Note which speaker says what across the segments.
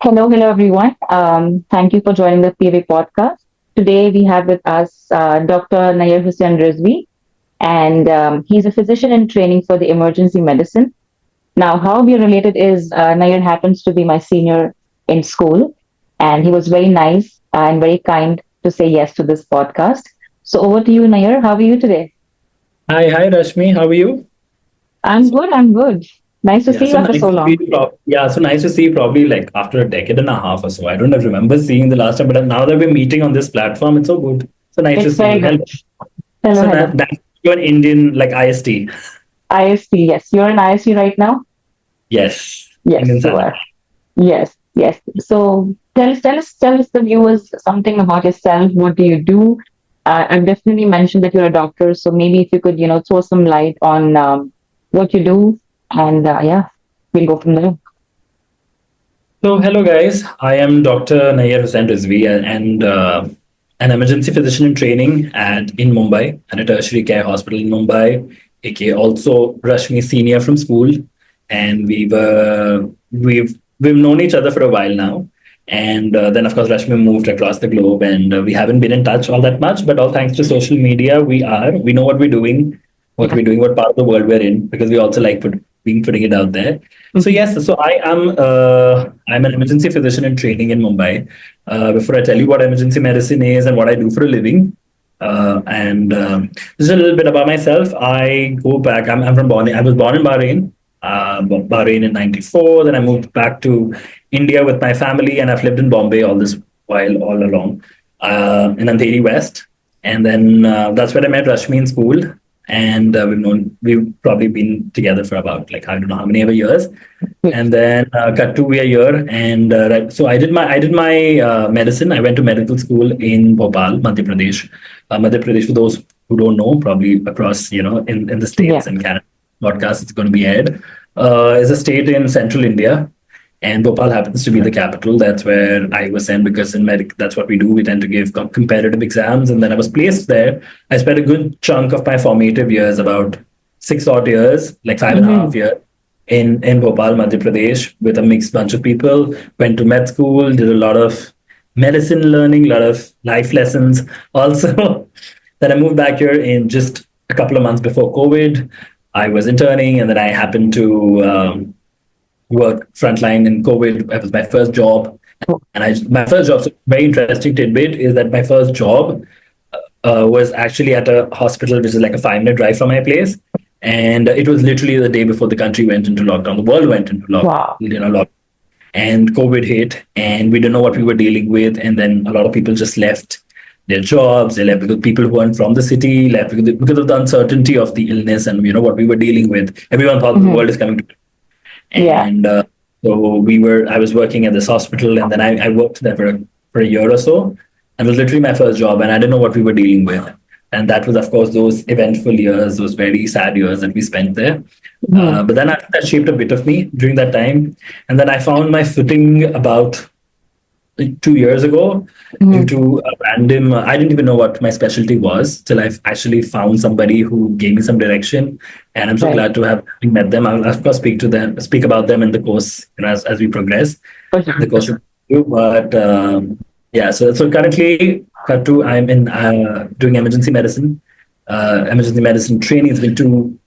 Speaker 1: Hello, everyone. Thank you for joining the PV podcast. Today we have with us Dr. Naiyyar Hussain Rizvi, and he's a physician in training for the emergency medicine. Now, how we are related is Naiyyar happens to be my senior in school, and he was very nice and very kind to say yes to this podcast. So, over to you, Naiyyar. How are you today?
Speaker 2: Hi, Rashmi. How are you?
Speaker 1: I'm good. I'm good. Nice to
Speaker 2: Yeah,
Speaker 1: see you
Speaker 2: so
Speaker 1: after
Speaker 2: nice
Speaker 1: so
Speaker 2: to see
Speaker 1: long.
Speaker 2: you. So nice to see you probably like after a decade and a half or so. I don't remember seeing the last time, but now that we're meeting on this platform, it's so good. So nice to
Speaker 1: It's
Speaker 2: see
Speaker 1: very
Speaker 2: you.
Speaker 1: good.
Speaker 2: Hello.
Speaker 1: Hello,
Speaker 2: So
Speaker 1: hello.
Speaker 2: that's you're an Indian like IST.
Speaker 1: ISC, yes. You're in ISC right now?
Speaker 2: Yes,
Speaker 1: Yes,
Speaker 2: Indian
Speaker 1: you
Speaker 2: Standard.
Speaker 1: are. Yes, yes. So tell us the viewers something about yourself. What do you do? I've definitely mentioned that you're a doctor, so maybe if you could, throw some light on what you do, and yeah, we'll go from there.
Speaker 2: So hello guys, I am Dr. Naiyyar Hussain Rizvi and an emergency physician in training at in Mumbai at a tertiary care hospital in Mumbai, aka also Rashmi senior from school, and we've known each other for a while now, and then of course Rashmi moved across the globe, and we haven't been in touch all that much, but all thanks to social media, we know what we're doing,
Speaker 1: Yeah.
Speaker 2: what part of the world we're in, because we also like putting it out there. So
Speaker 1: Mhm.
Speaker 2: yes, so I'm an emergency physician in training in Mumbai. Before I tell you what emergency medicine is and what I do for a living, and just a little bit about myself. I go back. I'm from Bahrain. I was born in Bahrain, Bahrain in '94. Then I moved back to India with my family, and I've lived in Bombay all this while, all along, in Andheri West. And then that's where I met Rashmi in school, and we've probably been together for about like I don't know how many ever years,
Speaker 1: Great.
Speaker 2: and then cut to a year, and so I did my medicine. I went to medical school in Bhopal, Madhya Pradesh. Madhya Pradesh, for those who don't know, probably across in the
Speaker 1: Yeah.
Speaker 2: states and Canada, podcast it's going to be aired. Is a state in central India, and Bhopal happens to be the capital. That's where I was sent because in medic, that's what we do. We tend to give competitive exams, and then I was placed there. I spent a good chunk of my formative years, about 6 odd years, like five and a
Speaker 1: Hmm.
Speaker 2: half years, in Bhopal, Madhya Pradesh, with a mixed bunch of people. Went to med school, did a lot of medicine learning, a lot of life lessons. Also, then I moved back here in just a couple of months before COVID. I was interning, and then I happened to work frontline in COVID. It was my first job, and my first job. So very interesting tidbit is that my first job was actually at a hospital, which is like a 5 minute drive from my place, and it was literally the day before the country went into lockdown. The world went into
Speaker 1: Wow.
Speaker 2: lockdown, and COVID hit, and we didn't know what we were dealing with, and then a lot of people just left their jobs. They left because people who weren't from the city left because of the uncertainty of the illness and what we were dealing with. Everyone thought the
Speaker 1: Hmm.
Speaker 2: world is coming to,
Speaker 1: Yeah.
Speaker 2: and so I was working at this hospital, and then I worked there for a year or so, and it was literally my first job, and I didn't know what we were dealing with. And that was, of course, those eventful years, those very sad years that we spent there.
Speaker 1: Hmm.
Speaker 2: But then that shaped a bit of me during that time. And then I found my footing about like 2 years ago due
Speaker 1: Hmm.
Speaker 2: to a random, I didn't even know what my specialty was till I actually found somebody who gave me some direction. And I'm so
Speaker 1: Right.
Speaker 2: glad to have met them. I'll, of course, speak about them in the course, as we progress
Speaker 1: For sure.
Speaker 2: the course review. But yeah, so currently, cut to I'm in doing emergency medicine training. It's been 2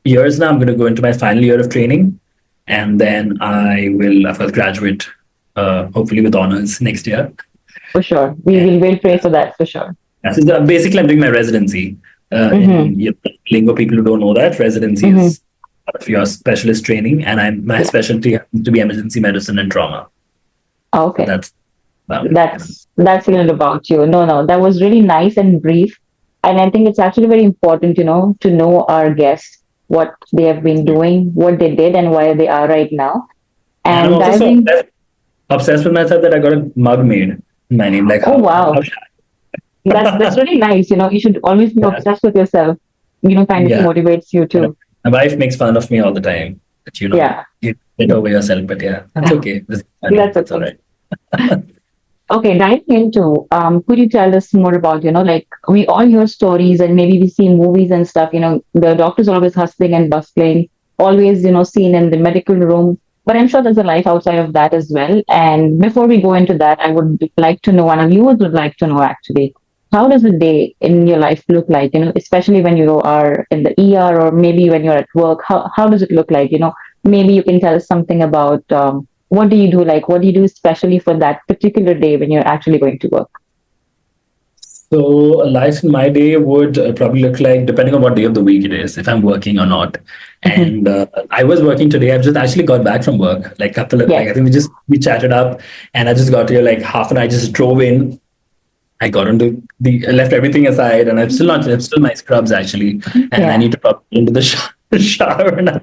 Speaker 2: years now. I'm going to go into my final year of training, and then I will, of course, graduate, hopefully with honors next year.
Speaker 1: For sure. We
Speaker 2: And
Speaker 1: will pray for that for sure.
Speaker 2: basically, I'm doing my residency.
Speaker 1: Hmm.
Speaker 2: In lingo, people who don't know that residency
Speaker 1: Hmm.
Speaker 2: is part of your specialist training, and my
Speaker 1: Yeah.
Speaker 2: specialty happens to be emergency medicine and trauma. So
Speaker 1: Okay.
Speaker 2: that's about it. Yeah.
Speaker 1: That's it about you. No, no, that was really nice and brief. And I think it's actually very important, to know our guests, what they have been doing, what they did, and where they are right now.
Speaker 2: And I'm
Speaker 1: And
Speaker 2: also so
Speaker 1: diving,
Speaker 2: obsessed with myself that I got a mug made in my name. Like
Speaker 1: oh wow,
Speaker 2: how
Speaker 1: that's really nice. You should always be
Speaker 2: yeah,
Speaker 1: obsessed with yourself. Kind of
Speaker 2: yeah.
Speaker 1: motivates you
Speaker 2: You know,
Speaker 1: too.
Speaker 2: my wife makes fun of me all the time that
Speaker 1: Yeah,
Speaker 2: you get over yourself, but yeah, that's okay. It's funny.
Speaker 1: that's
Speaker 2: It's all
Speaker 1: okay.
Speaker 2: right.
Speaker 1: Okay, diving into, could you tell us more about, like we all hear stories and maybe we see movies and stuff, the doctors are always hustling and bustling, always, seen in the medical room. But I'm sure there's a life outside of that as well. And before we go into that, I would like to know, one of viewers would like to know actually, how does a day in your life look like? Especially when you are in the ER or maybe when you're at work. How does it look like? Maybe you can tell us something about what do you do? Like, what do you do especially for that particular day when you're actually going to work?
Speaker 2: So a life in my day would probably look like, depending on what day of the week it is, if I'm working or not.
Speaker 1: Hmm.
Speaker 2: And I was working today. I've just actually got back from work. Like couple of, like
Speaker 1: Yes.
Speaker 2: I think we chatted up, and I just got here like half an hour. I just drove in. I got into I left everything aside, and I'm still not. I'm still my scrubs actually, and I
Speaker 1: Yeah.
Speaker 2: need to probably into the shower now.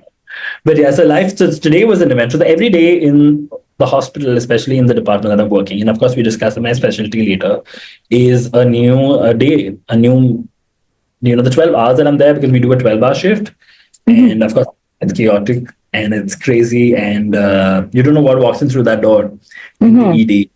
Speaker 2: But yeah, so life so today was an event. So every day in the hospital, especially in the department that I'm working in, of course, we discuss my specialty later, is a new day, a new, the 12 hours that I'm there because we do a 12-hour shift.
Speaker 1: Hmm.
Speaker 2: And of course, it's chaotic and it's crazy. And you don't know what walks in through that door in the
Speaker 1: Hmm.
Speaker 2: ED.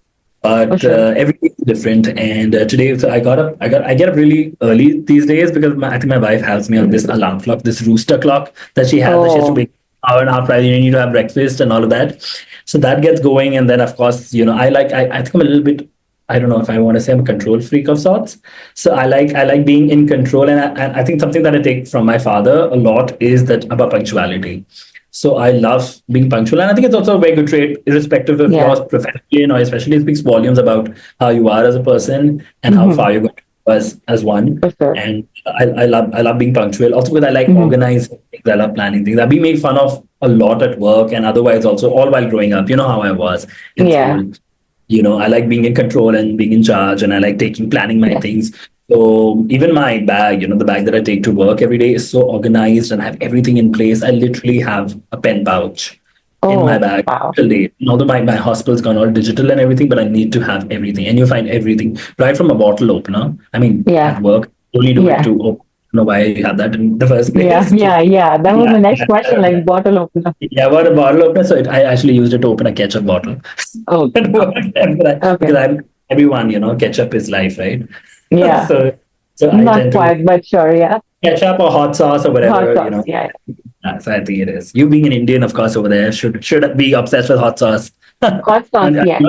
Speaker 1: For
Speaker 2: But
Speaker 1: sure.
Speaker 2: everything is different. And today, so I got up. I get up really early these days because I think my wife has me on this alarm clock, this rooster clock that she has. That she has to
Speaker 1: Oh.
Speaker 2: wake hour and a half prior. You need to have breakfast and all of that. So that gets going, and then of course, I think I'm a little bit. I don't know if I want to say I'm a control freak of sorts. So I like being in control, and I think something that I take from my father a lot is that about punctuality. So I love being punctual, and I think it's also a very good trait, irrespective of
Speaker 1: Yeah.
Speaker 2: yours professionally, especially it speaks volumes about how you are as a person and how
Speaker 1: Hmm.
Speaker 2: far you're going to go as one.
Speaker 1: For sure.
Speaker 2: And I love being punctual. Also because I like
Speaker 1: Hmm.
Speaker 2: organizing things, I love planning things. I've been made fun of a lot at work and otherwise also all while growing up. You know how I was in
Speaker 1: Yeah.
Speaker 2: school. I like being in control and being in charge, and I like planning my
Speaker 1: Yes.
Speaker 2: things. So even my bag, the bag that I take to work every day is so organized and I have everything in place. I literally have a pen pouch in my
Speaker 1: Oh,
Speaker 2: bag
Speaker 1: wow.
Speaker 2: till date. And although my hospital's gone all digital and everything, but I need to have everything. And you find everything right from a bottle opener. I mean, at
Speaker 1: Yeah.
Speaker 2: work, you only do it
Speaker 1: Yeah.
Speaker 2: to open. I don't know why you have that in the first
Speaker 1: Yeah.
Speaker 2: place.
Speaker 1: Yeah. Yeah. That was
Speaker 2: Yeah,
Speaker 1: the next
Speaker 2: yeah,
Speaker 1: question, like bottle opener.
Speaker 2: yeah, what a bottle opener. So I actually used it to open a ketchup bottle.
Speaker 1: Oh,
Speaker 2: At work,
Speaker 1: okay.
Speaker 2: because
Speaker 1: Okay.
Speaker 2: I'm everyone, ketchup is life, right?
Speaker 1: Yeah.
Speaker 2: So I
Speaker 1: Not
Speaker 2: tend to
Speaker 1: quite, but sure. Yeah.
Speaker 2: ketchup or hot sauce or
Speaker 1: Hot
Speaker 2: whatever,
Speaker 1: sauce. Yeah.
Speaker 2: So I think it is. You being an Indian, of course, over there should be obsessed with hot sauce.
Speaker 1: Hot sauce.
Speaker 2: And,
Speaker 1: Yeah.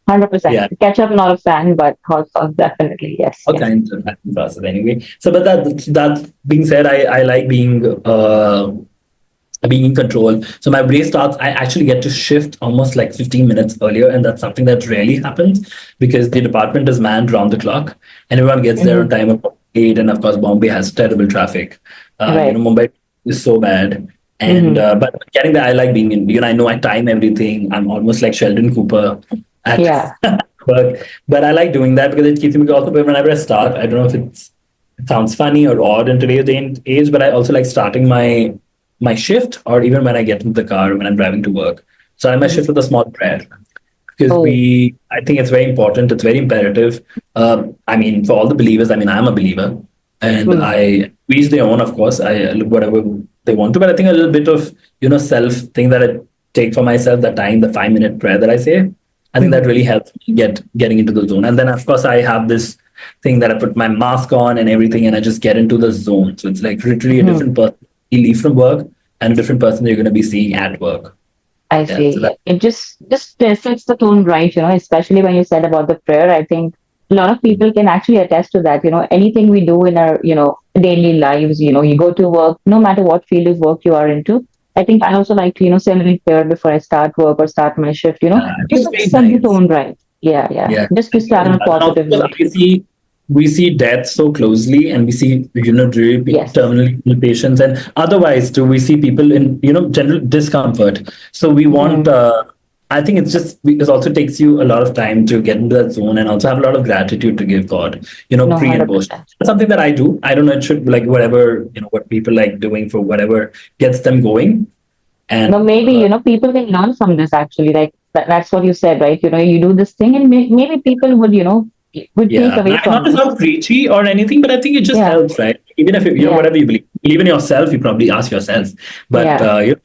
Speaker 1: 100%.
Speaker 2: yeah,
Speaker 1: Ketchup, not a fan, but hot sauce, definitely. Yes.
Speaker 2: all
Speaker 1: Yes.
Speaker 2: kinds of sauces anyway. So, but that being said, I like being in control. So my day starts, I actually get to shift almost like 15 minutes earlier. And that's something that rarely happens because the department is manned round the clock and everyone gets there on
Speaker 1: Hmm.
Speaker 2: time about 8. And of course, Bombay has terrible traffic.
Speaker 1: Right.
Speaker 2: Mumbai is so bad. And
Speaker 1: Hmm.
Speaker 2: but getting there, I like being in, I know I time everything. I'm almost like Sheldon Cooper at
Speaker 1: Yeah.
Speaker 2: work. But I like doing that because it keeps me also, but whenever I start, I don't know if it sounds funny or odd in today's day and age, but I also like starting my shift or even when I get into the car when I'm driving to work. So I might
Speaker 1: Hmm.
Speaker 2: shift with a small prayer because
Speaker 1: Oh.
Speaker 2: I think it's very important. It's very imperative. I mean, for all the believers, I mean, I'm a believer and
Speaker 1: Mm.
Speaker 2: I each their own, of course. I look whatever they want to, but I think a little bit of, self thing that I take for myself, that time, the 5 minute prayer that I say, I think that
Speaker 1: Hmm.
Speaker 2: really helps me getting into the zone. And then, of course, I have this thing that I put my mask on and everything, and I just get into the zone. So it's like literally a
Speaker 1: Hmm.
Speaker 2: different person you leave from work and a different person you're going to be seeing at work.
Speaker 1: I
Speaker 2: Yeah. So
Speaker 1: see.
Speaker 2: that,
Speaker 1: It just sets the tone right, especially when you said about the prayer. I think a lot of people can actually attest to that. Anything we do in our, daily lives, you go to work, no matter what field of work you are into. I think I also like to, say a little prayer before I start work or start my shift,
Speaker 2: I think
Speaker 1: just
Speaker 2: it's
Speaker 1: to
Speaker 2: very
Speaker 1: set the
Speaker 2: nice.
Speaker 1: tone right. Yeah, yeah.
Speaker 2: Yeah,
Speaker 1: Just
Speaker 2: I
Speaker 1: to
Speaker 2: think
Speaker 1: start
Speaker 2: it
Speaker 1: on a
Speaker 2: does. And also
Speaker 1: positive
Speaker 2: because
Speaker 1: note.
Speaker 2: we see death so closely, and we see really
Speaker 1: Yes.
Speaker 2: terminally ill patients, and otherwise too we see people in general discomfort. So we want.
Speaker 1: Hmm.
Speaker 2: I think it's just it also takes you a lot of time to get into that zone, and also have a lot of gratitude to give God.
Speaker 1: No,
Speaker 2: Pre and post.
Speaker 1: 100%.
Speaker 2: That's something that I do. I don't know. It should like whatever what people like doing for whatever gets them going, and
Speaker 1: No, maybe, people can learn from this actually. Like that's what you said, right? You do this thing and maybe people would, would take
Speaker 2: yeah,
Speaker 1: away
Speaker 2: not
Speaker 1: from
Speaker 2: to
Speaker 1: this.
Speaker 2: sound preachy or anything, but I think it just
Speaker 1: Yeah.
Speaker 2: helps, right? Even if
Speaker 1: Yeah.
Speaker 2: whatever you believe in yourself, you probably ask yourself. But
Speaker 1: Yeah.
Speaker 2: you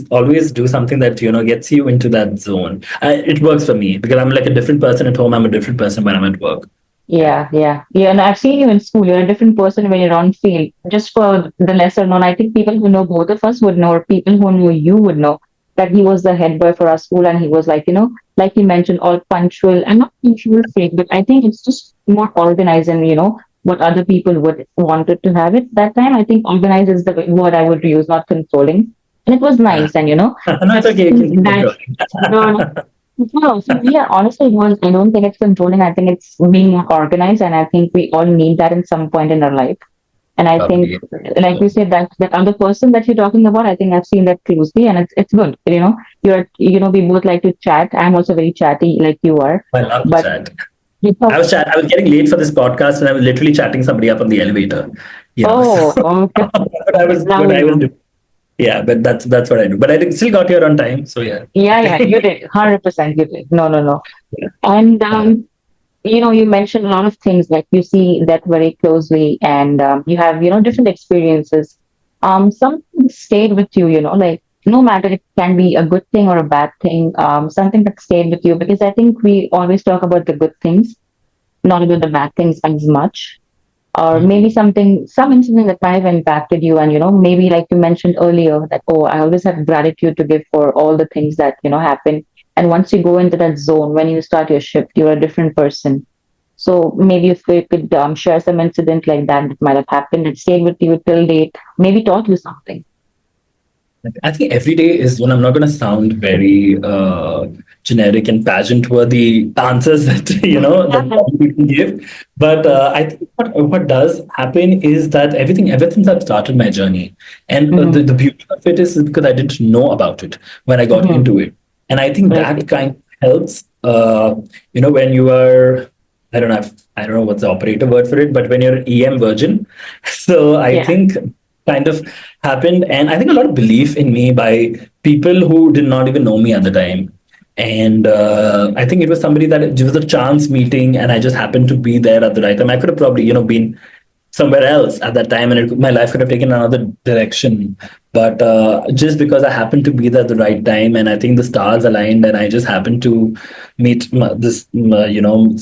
Speaker 2: always do something that gets you into that zone. It works for me because I'm like a different person at home. I'm a different person when I'm at work. Yeah,
Speaker 1: Yeah, yeah, yeah. And I've seen you in school. You're a different person when you're on field. Just for the lesser known, I think people who know both of us would know, or people who know you would know that he was the head boy for our school, and he was like, like you mentioned, all punctual and not punctual fake, but I think it's just more organized and, what other people would wanted to have it that time. I think organized is the word I would use, not controlling. And it was
Speaker 2: Yeah.
Speaker 1: nice, and
Speaker 2: No, it's
Speaker 1: that's
Speaker 2: okay. You can keep
Speaker 1: that.
Speaker 2: controlling.
Speaker 1: No, no, no. So yeah, honestly, it was. I don't think it's controlling. I think it's being more organized, and I think we all need that in some point in our life. And I think,
Speaker 2: Probably.
Speaker 1: like you said, that other person that you're talking about, I think I've seen that closely, and it's good. We both like to chat. I'm also very chatty, like you are,
Speaker 2: I love to
Speaker 1: but
Speaker 2: chat.
Speaker 1: you know,
Speaker 2: I was getting late for this podcast, and I was literally chatting somebody up on the elevator.
Speaker 1: oh,
Speaker 2: So
Speaker 1: okay, now
Speaker 2: what
Speaker 1: we
Speaker 2: I was
Speaker 1: know.
Speaker 2: doing. Yeah, but that's what I do. But still got here on time. So yeah.
Speaker 1: Yeah, yeah, you did, 100%. You did. No, no, no.
Speaker 2: Yeah.
Speaker 1: And
Speaker 2: Uh,
Speaker 1: you mentioned a lot of things, like you see that very closely, and you have different experiences. Something stayed with you, like no matter, it can be a good thing or a bad thing. Something that stayed with you, because I think we always talk about the good things, not about the bad things as much. Or maybe
Speaker 2: mhm.
Speaker 1: some incident that might have impacted you, and maybe like you mentioned earlier, that, oh, I always have gratitude to give for all the things that happen. And once you go into that zone, when you start your shift, you're a different person. So maybe if we could share some incident like that might have happened, that stayed with you till date, maybe taught you something.
Speaker 2: I think every day is when I'm not going to sound very generic and pageant worthy answers that that probably people give. But I think what does happen is that ever since I've started my journey, and
Speaker 1: Mm-hmm.
Speaker 2: the beauty of it is because I didn't know about it when I got
Speaker 1: Mm-hmm.
Speaker 2: into it, and I think
Speaker 1: Right.
Speaker 2: that kind of helps. When you are, I don't know what's the operator word for it, but when you're an EM virgin, so I
Speaker 1: Yeah.
Speaker 2: think kind of happened, and I think a lot of belief in me by people who did not even know me at the time. And I think it was somebody that it was a chance meeting, and I just happened to be there at the right time. I could have probably been somewhere else at that time, and my life could have taken another direction. But just because I happened to be there at the right time, and I think the stars aligned, and I just happened to meet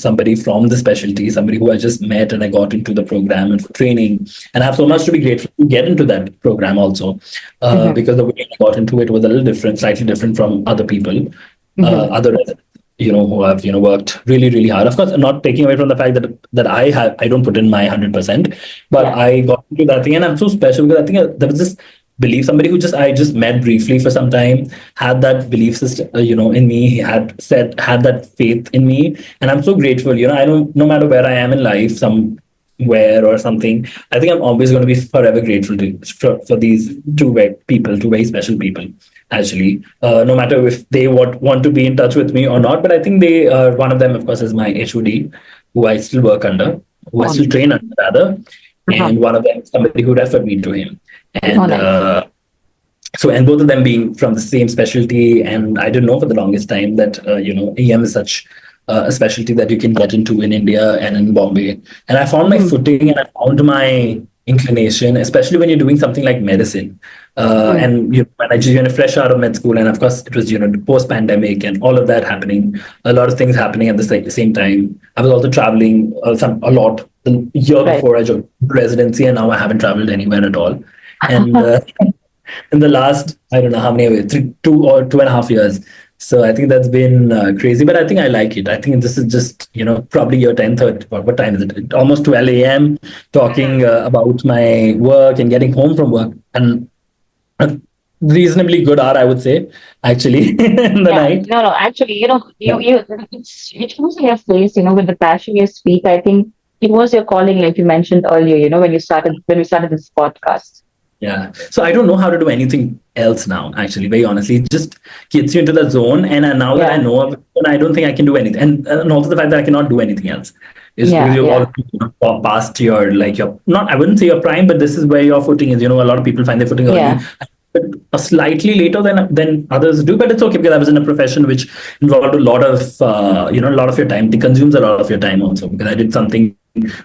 Speaker 2: somebody from the specialty, somebody who I just met, and I got into the program and for training, and I have so much to be grateful to get into that program also,
Speaker 1: Mm-hmm.
Speaker 2: because the way I got into it was a little different, slightly different from other people,
Speaker 1: Mm-hmm.
Speaker 2: other residents, who have worked really really hard. Of course, not taking away from the fact that I don't put in my 100%, but
Speaker 1: Yeah.
Speaker 2: I got into that thing, and I'm so special because I think there was this belief, somebody who just I just met briefly for some time, had that belief system, in me. He had that faith in me, and I'm so grateful. I don't, no matter where I am in life, somewhere or something, I think I'm always going to be forever grateful for these two very special people, actually. No matter if they want to be in touch with me or not, but I think they, one of them, of course, is my HOD, who I still work under, who I
Speaker 1: Oh,
Speaker 2: still train under, rather.
Speaker 1: uh-huh.
Speaker 2: And one of them is somebody who referred me to him.
Speaker 1: Oh,
Speaker 2: And
Speaker 1: nice.
Speaker 2: and both of them being from the same specialty, and I didn't know for the longest time that EM is such a specialty that you can get into in India and in Bombay. And I found my
Speaker 1: Mm-hmm.
Speaker 2: footing, and I found my inclination, especially when you're doing something like medicine.
Speaker 1: Mm-hmm.
Speaker 2: And when I just fresh out of med school, and of course it was post pandemic and all of that happening, a lot of things happening at the same time. I was also traveling a lot the year
Speaker 1: Right.
Speaker 2: before I joined residency, and now I haven't traveled anywhere at all. And in the last, I don't know how many, 2.5 years. So I think that's been crazy, but I think I like it. I think this is just probably your 10th or what time is it? Almost 12 a.m. talking about my work and getting home from work, and a reasonably good hour, I would say, actually, in the
Speaker 1: Yeah,
Speaker 2: night.
Speaker 1: no, no. Actually,
Speaker 2: Yeah.
Speaker 1: it shows in your face, with the passion you speak. I think it was your calling, like you mentioned earlier. When we started this podcast.
Speaker 2: Yeah. So I don't know how to do anything else now, actually, very honestly. It just gets you into the zone. And now that I
Speaker 1: Yeah,
Speaker 2: know of it, I don't think I can do anything. And also the fact that I cannot do anything else is because
Speaker 1: yeah,
Speaker 2: you've
Speaker 1: yeah,
Speaker 2: already past your, like, your, not, I wouldn't say your prime, but this is where your footing is. A lot of people find their footing early,
Speaker 1: yeah.
Speaker 2: but slightly later than others do. But it's okay because I was in a profession which involved a lot of, a lot of your time. It consumes a lot of your time also because I did something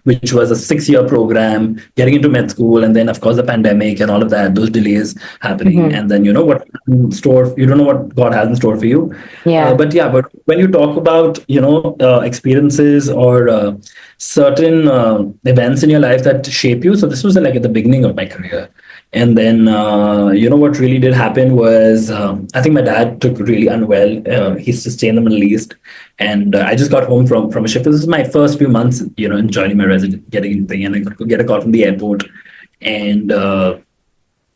Speaker 2: which was a 6-year program, getting into med school, and then of course the pandemic and all of that, those delays happening,
Speaker 1: Mm-hmm.
Speaker 2: and then what in store. You don't know what God has in store for you.
Speaker 1: Yeah.
Speaker 2: But yeah, but when you talk about experiences or certain events in your life that shape you, so this was like at the beginning of my career. And then, what really did happen was I think my dad took really unwell. He's to stay in the Middle East, and I just got home from a shift. This is my first few months, in joining my resident, getting in thing, and I get a call from the airport, and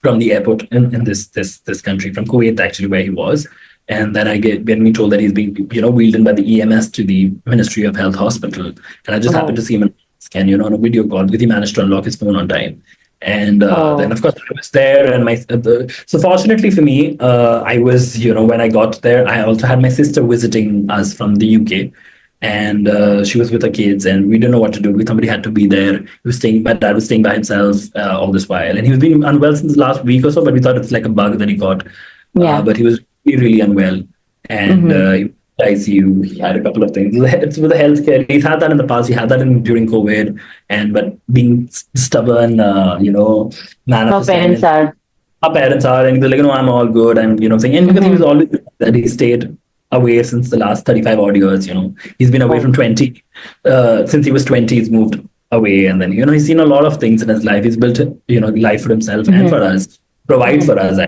Speaker 2: from the airport in this country, from Kuwait actually, where he was. And then I get me told that he's being wheeled in by the EMS to the Ministry of Health hospital, and I just happened
Speaker 1: Oh.
Speaker 2: to see him on a video call because he managed to unlock his phone on time. And then,
Speaker 1: Oh.
Speaker 2: of course, I was there, and so fortunately for me, I was, when I got there, I also had my sister visiting us from the UK, and she was with her kids, and we didn't know what to do. Somebody had to be there. My dad was staying by himself all this while, and he was being unwell since the last week or so. But we thought it's like a bug that he got,
Speaker 1: Yeah.
Speaker 2: but he was really, really unwell, and
Speaker 1: Mm-hmm.
Speaker 2: he was in ICU. He had a couple of things. It's with the healthcare. He's had that in the past. He had that during COVID, and but being stubborn, man of
Speaker 1: How
Speaker 2: his time,
Speaker 1: parents
Speaker 2: and
Speaker 1: are.
Speaker 2: our parents are, and he was like, no, I'm all good, and saying, and because he was
Speaker 1: Mm-hmm.
Speaker 2: always that he stayed away since the last 35 odd years. He's been away
Speaker 1: Oh.
Speaker 2: from 20 since he was 20. He's moved away, and then he's seen a lot of things in his life. He's built life for himself and for
Speaker 1: Mm-hmm.
Speaker 2: us, provide
Speaker 1: Mm-hmm.
Speaker 2: for us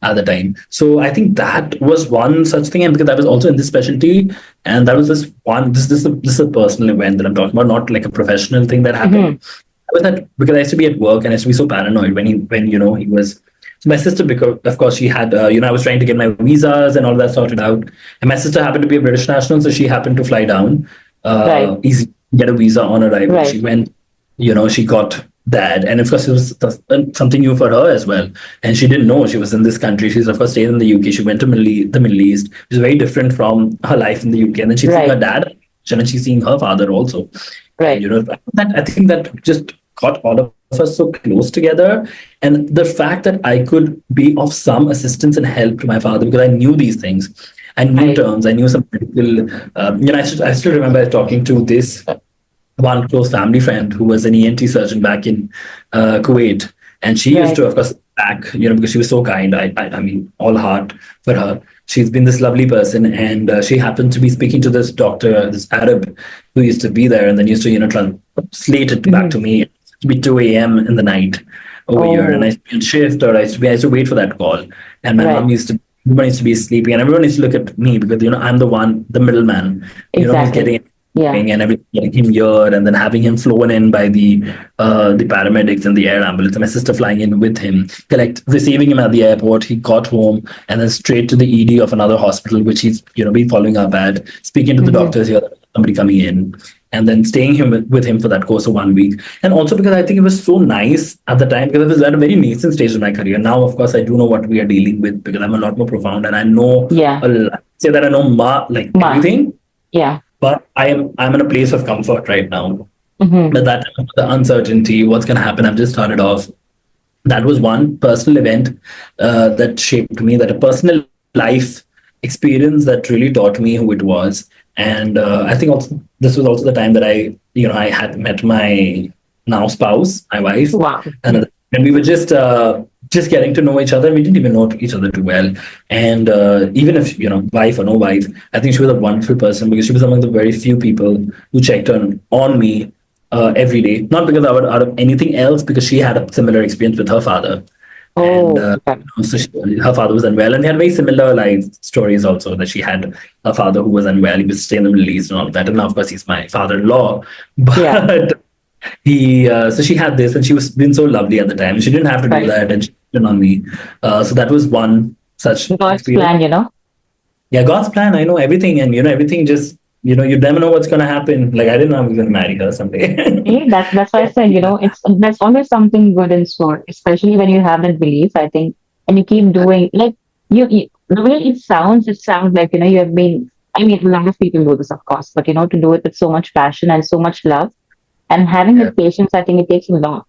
Speaker 2: at the time. So I think that was one such thing, and because I was also in this specialty, and that was this one. This is a personal event that I'm talking about, not like a professional thing that happened.
Speaker 1: Mm-hmm.
Speaker 2: I was that because I used to be at work and I used to be so paranoid when he was. So my sister, because of course she had, I was trying to get my visas and all that sorted out, and my sister happened to be a British national, so she happened to fly down,
Speaker 1: Right.
Speaker 2: easy get a visa on arrival. She
Speaker 1: Right.
Speaker 2: went, she got that, and of course it was something new for her as well, and she didn't know she was in this country. She's of course stayed in the UK. She went to the Middle East, which is very different from her life in the UK, and then she's seeing her
Speaker 1: Right.
Speaker 2: dad, and then she's seeing her father also, and
Speaker 1: Right.
Speaker 2: that I think that just got all of us so close together, and the fact that I could be of some assistance and help to my father because I knew these things. I knew
Speaker 1: Right.
Speaker 2: terms. I knew some medical. I still remember talking to this one close family friend who was an ENT surgeon back in Kuwait, and she used
Speaker 1: Right.
Speaker 2: to, of course, back, because she was so kind. I mean, all heart for her. She's been this lovely person, and she happened to be speaking to this doctor, this Arab, who used to be there, and then used to, translate it back
Speaker 1: Mm-hmm.
Speaker 2: to me. It used to be 2 a.m. in the night over here, and I
Speaker 1: Oh.
Speaker 2: used to be on shift, or I used to wait for that call, and my mom
Speaker 1: Right.
Speaker 2: used to. Everyone used to be sleeping, and everyone used to look at me because I'm the one, the middleman, who's
Speaker 1: Exactly.
Speaker 2: getting
Speaker 1: Yeah.
Speaker 2: and everything, getting him here, and then having him flown in by the paramedics and the air ambulance, and my sister flying in with him, receiving him at the airport. He got home and then straight to the ED of another hospital, which he's been following up at, speaking to the
Speaker 1: Mm-hmm.
Speaker 2: doctors here, somebody coming in, and then staying with him for that course of 1 week. And also because I think it was so nice at the time, because I was at a very nascent stage of my career. Now, of course, I do know what we are dealing with because I'm a lot more profound, and I know
Speaker 1: Yeah.
Speaker 2: a lot. Say that I know like
Speaker 1: Ma.
Speaker 2: everything,
Speaker 1: Yeah.
Speaker 2: but I'm in a place of comfort right now.
Speaker 1: Mm-hmm.
Speaker 2: But that the uncertainty, what's going to happen? I've just started off. That was one personal event that shaped me. That a personal life experience that really taught me who it was. And I think also this was also the time that I had met my now spouse, my wife,
Speaker 1: Wow.
Speaker 2: and we were just getting to know each other. We didn't even know each other too well. And even if wife or no wife, I think she was a wonderful person because she was among the very few people who checked on me every day. Not because out of anything else, because she had a similar experience with her father, and
Speaker 1: Oh. Okay.
Speaker 2: so her father was unwell, and they had very similar life stories also. That she had a father who was unwell. He was staying in the Middle East and all of that. And now, of course, he's my father-in-law,
Speaker 1: Yeah.
Speaker 2: but so she had this, and she was been so lovely at the time. She didn't have to do
Speaker 1: Right.
Speaker 2: that, and she did on me. So that was one such
Speaker 1: God's
Speaker 2: experience.
Speaker 1: plan.
Speaker 2: Yeah, God's plan. I know everything, and everything just you never know what's gonna happen. Like I didn't know I was gonna marry her someday.
Speaker 1: Yeah, that's why I said, it's there's always something good in store, especially when you have that belief, I think, and you keep doing like the way it sounds like, you have been, I mean, a lot of people do this, of course, but to do it with so much passion and so much love and having
Speaker 2: Yeah.
Speaker 1: the patience, I think it takes a lot.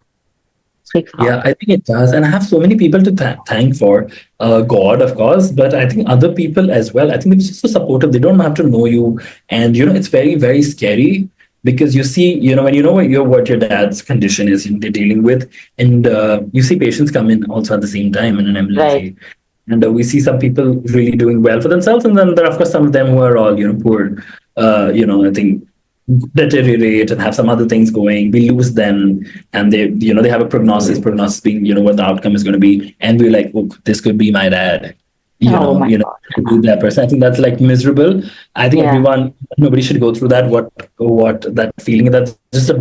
Speaker 1: It takes a lot.
Speaker 2: Yeah, I think it does. And I have so many people to thank for God, of course, but I think other people as well. I think they're just so supportive. They don't have to know you. And, it's very, very scary because you see, when you know what your dad's condition is they're dealing with, and you see patients come in also at the same time in an
Speaker 1: Right.
Speaker 2: emergency, and we see some people really doing well for themselves, and then there are of course some of them who are all poor, I think deteriorate and have some other things going. We lose them, and they have a prognosis being what the outcome is going to be, and we're like, oh, this could be my dad.
Speaker 1: Oh my God.
Speaker 2: Be that person. I think that's like miserable. I think
Speaker 1: Yeah.
Speaker 2: nobody should go through that. What that feeling? That's just a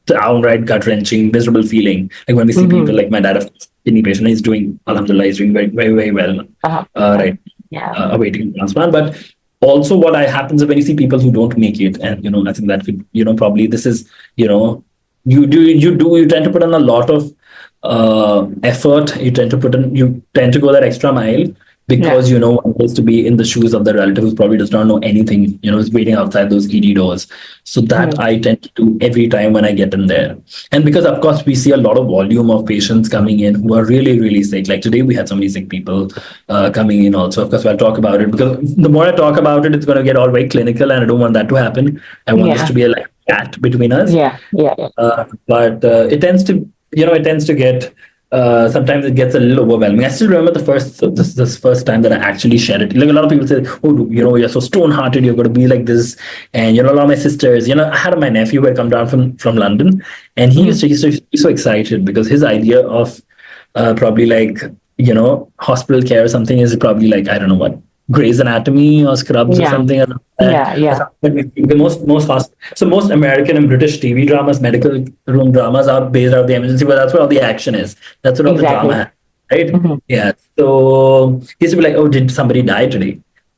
Speaker 2: downright gut wrenching, miserable feeling. Like when we see people
Speaker 1: Mm-hmm.
Speaker 2: like my dad, of course, kidney patient, he's doing, alhamdulillah, he's doing very, very, very well,
Speaker 1: Uh-huh.
Speaker 2: right,
Speaker 1: Yeah.
Speaker 2: awaiting transplant. But also, what happens when you see people who don't make it, and I think that could, probably this is, you tend to put in a lot of effort. You tend to go that extra mile
Speaker 1: Yeah.
Speaker 2: because one is to be in the shoes of the relative who probably does not know anything, is waiting outside those ED doors. So that
Speaker 1: Mm-hmm.
Speaker 2: I tend to do every time when I get in there. And because of course we see a lot of volume of patients coming in who are really, really sick. Like today we had so many sick people coming in also. Of course, I'll talk about it because the more I talk about it, it's going to get all very clinical, and I don't want that to happen. I want this to
Speaker 1: Yeah.
Speaker 2: be a like chat between us.
Speaker 1: Yeah. Yeah. Yeah.
Speaker 2: But it tends to get, sometimes it gets a little overwhelming. I still remember the this first time that I actually shared it. Like a lot of people say, oh, you're so stone hearted, you're going to be like this. And a lot of my sisters, I had my nephew who had come down from London, and
Speaker 1: Mm-hmm.
Speaker 2: he used to be so excited because his idea of probably like hospital care or something is probably like, I don't know what, Grey's Anatomy or Scrubs or
Speaker 1: Yeah.
Speaker 2: something.
Speaker 1: Yeah. Yeah.
Speaker 2: The most American and British TV dramas, medical room dramas, are based out of the emergency, but that's where all the action is. That's where all the drama
Speaker 1: Exactly.
Speaker 2: happens, right?
Speaker 1: Mm-hmm.
Speaker 2: Yeah. So he used to be like, "Oh, did somebody die today?"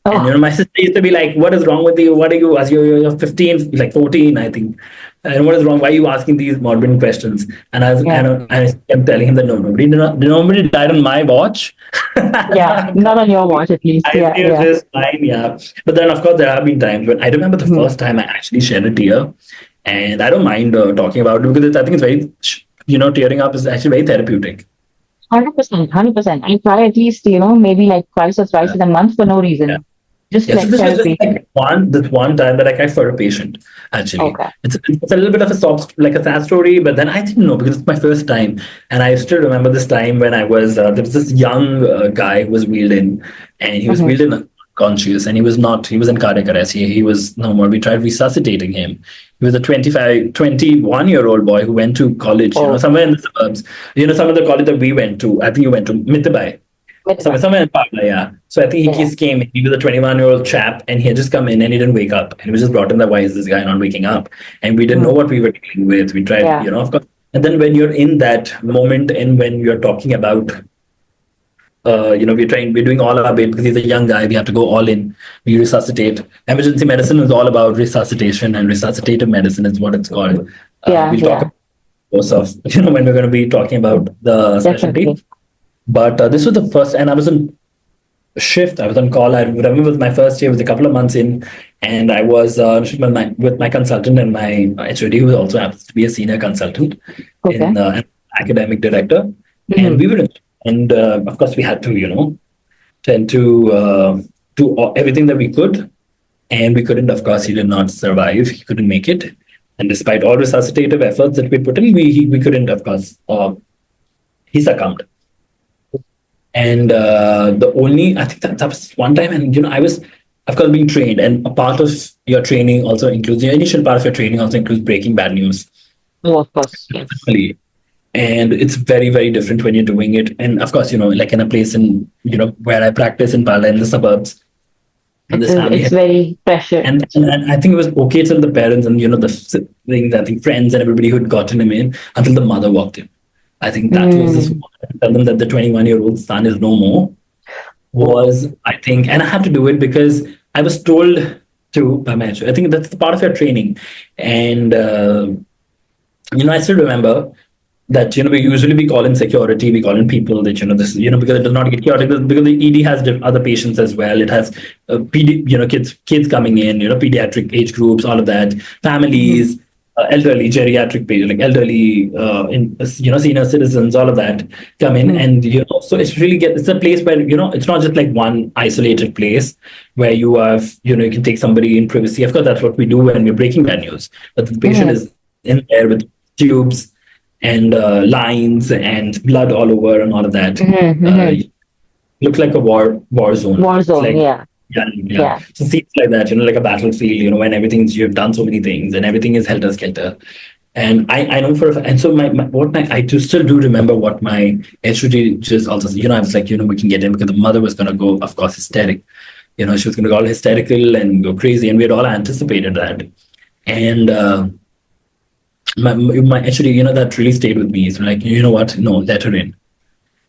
Speaker 2: And
Speaker 1: Oh.
Speaker 2: my sister used to be like, "What is wrong with you? What are you? As you're 15, like 14, I think. And what is wrong? Why are you asking these morbid questions?" And
Speaker 1: Yeah.
Speaker 2: I kept telling him that no, nobody died on my watch.
Speaker 1: Yeah. Not on your watch, at least.
Speaker 2: I
Speaker 1: Yeah.
Speaker 2: see
Speaker 1: Yeah.
Speaker 2: this fine, yeah. But then, of course, there have been times when I remember the
Speaker 1: Mm-hmm.
Speaker 2: first time I actually shed a tear, and I don't mind talking about it because I think it's very, tearing up is actually very therapeutic.
Speaker 1: 100%. 100%. I try at least, maybe like twice or thrice
Speaker 2: Yeah.
Speaker 1: in a month for no
Speaker 2: Yeah.
Speaker 1: reason, just
Speaker 2: Yeah, so
Speaker 1: like
Speaker 2: this was just
Speaker 1: therapy.
Speaker 2: like this one time that I cried for a patient. Actually,
Speaker 1: Okay.
Speaker 2: it's a little bit of a like a sad story, but then I didn't know because it's my first time, and I still remember this time when I was there was this young guy who was wheeled in, and he was
Speaker 1: Mm-hmm.
Speaker 2: wheeled in unconscious, and he was in cardiac arrest. He was no more. We tried resuscitating him. He was a 21-year-old boy who went to college,
Speaker 1: Oh,
Speaker 2: somewhere in the suburbs. Some of the college that we went to. I think you went to Mitabai.
Speaker 1: with
Speaker 2: Somewhere in Patna, yeah. So I think he
Speaker 1: yeah.
Speaker 2: just came. He was a 21-year-old chap, and he had just come in, and he didn't wake up. And he was just brought in that why is this guy not waking up? And we didn't know
Speaker 1: Mm.
Speaker 2: what we were dealing with. We tried,
Speaker 1: Yeah.
Speaker 2: of course. And then when you're in that moment, and when you're talking about, we're doing all our bit because he's a young guy. We have to go all in. We resuscitate. Emergency medicine is all about resuscitation, and resuscitative medicine is what it's called.
Speaker 1: Yeah.
Speaker 2: We'll talk
Speaker 1: Yeah.
Speaker 2: about course of when we're going to be talking about the specialty.
Speaker 1: Definitely.
Speaker 2: But this was the first, and I was on shift. I was on call. I remember it was my first year. It was a couple of months in, and I was with my consultant and my HOD, who also happens to be a senior consultant
Speaker 1: Okay.
Speaker 2: in an academic director. And
Speaker 1: Mm-hmm.
Speaker 2: we were, and of course, we had to, tend to do everything that we could, and we couldn't. Of course, he did not survive. He couldn't make it, and despite all resuscitative efforts that we put in, we couldn't. Of course, he succumbed. And the only, I think that was one time, and I was, of course, being trained, and a part of your training also includes the initial part of your training also includes breaking bad news.
Speaker 1: Oh, of course. Yes.
Speaker 2: And it's very, very different when you're doing it. And of course, like in a place in, where I practice in Pala in the suburbs, and this family
Speaker 1: It's
Speaker 2: had,
Speaker 1: very pressure.
Speaker 2: and I think it was okay till the parents and the siblings, I think friends and everybody who had gotten him in until the mother walked in. I think that was this
Speaker 1: Mm.
Speaker 2: tell them that the 21-year-old son is no more was, I think, and I had to do it because I was told to by my I think that's the part of your training. And I still remember that we usually we call in security, we call in people that this because it does not get chaotic because the ED has other patients as well. It has PD, kids coming in, pediatric age groups, all of that,
Speaker 1: Mm-hmm.
Speaker 2: families. elderly geriatric patients, like elderly, senior citizens, all of that come in,
Speaker 1: Mm.
Speaker 2: and so it's a place where it's not just like one isolated place where you can take somebody in privacy. Of course, that's what we do when we're breaking bad news, but the patient
Speaker 1: Mm.
Speaker 2: is in there with tubes and lines and blood all over and all of that.
Speaker 1: Mm-hmm.
Speaker 2: Uh,
Speaker 1: Mm-hmm.
Speaker 2: looks like a war zone.
Speaker 1: War
Speaker 2: It's
Speaker 1: zone.
Speaker 2: like,
Speaker 1: Yeah.
Speaker 2: yeah, yeah.
Speaker 1: Yeah.
Speaker 2: So seems like that, like a battlefield, when you've done so many things and everything is helter skelter. And I know and so I do still do remember what my HOD just also said. I was like, we can get in because the mother was gonna go, of course, hysteric. She was gonna go all hysterical and go crazy, and we had all anticipated that. And my HOD, that really stayed with me. It's like, you know what? No, let her in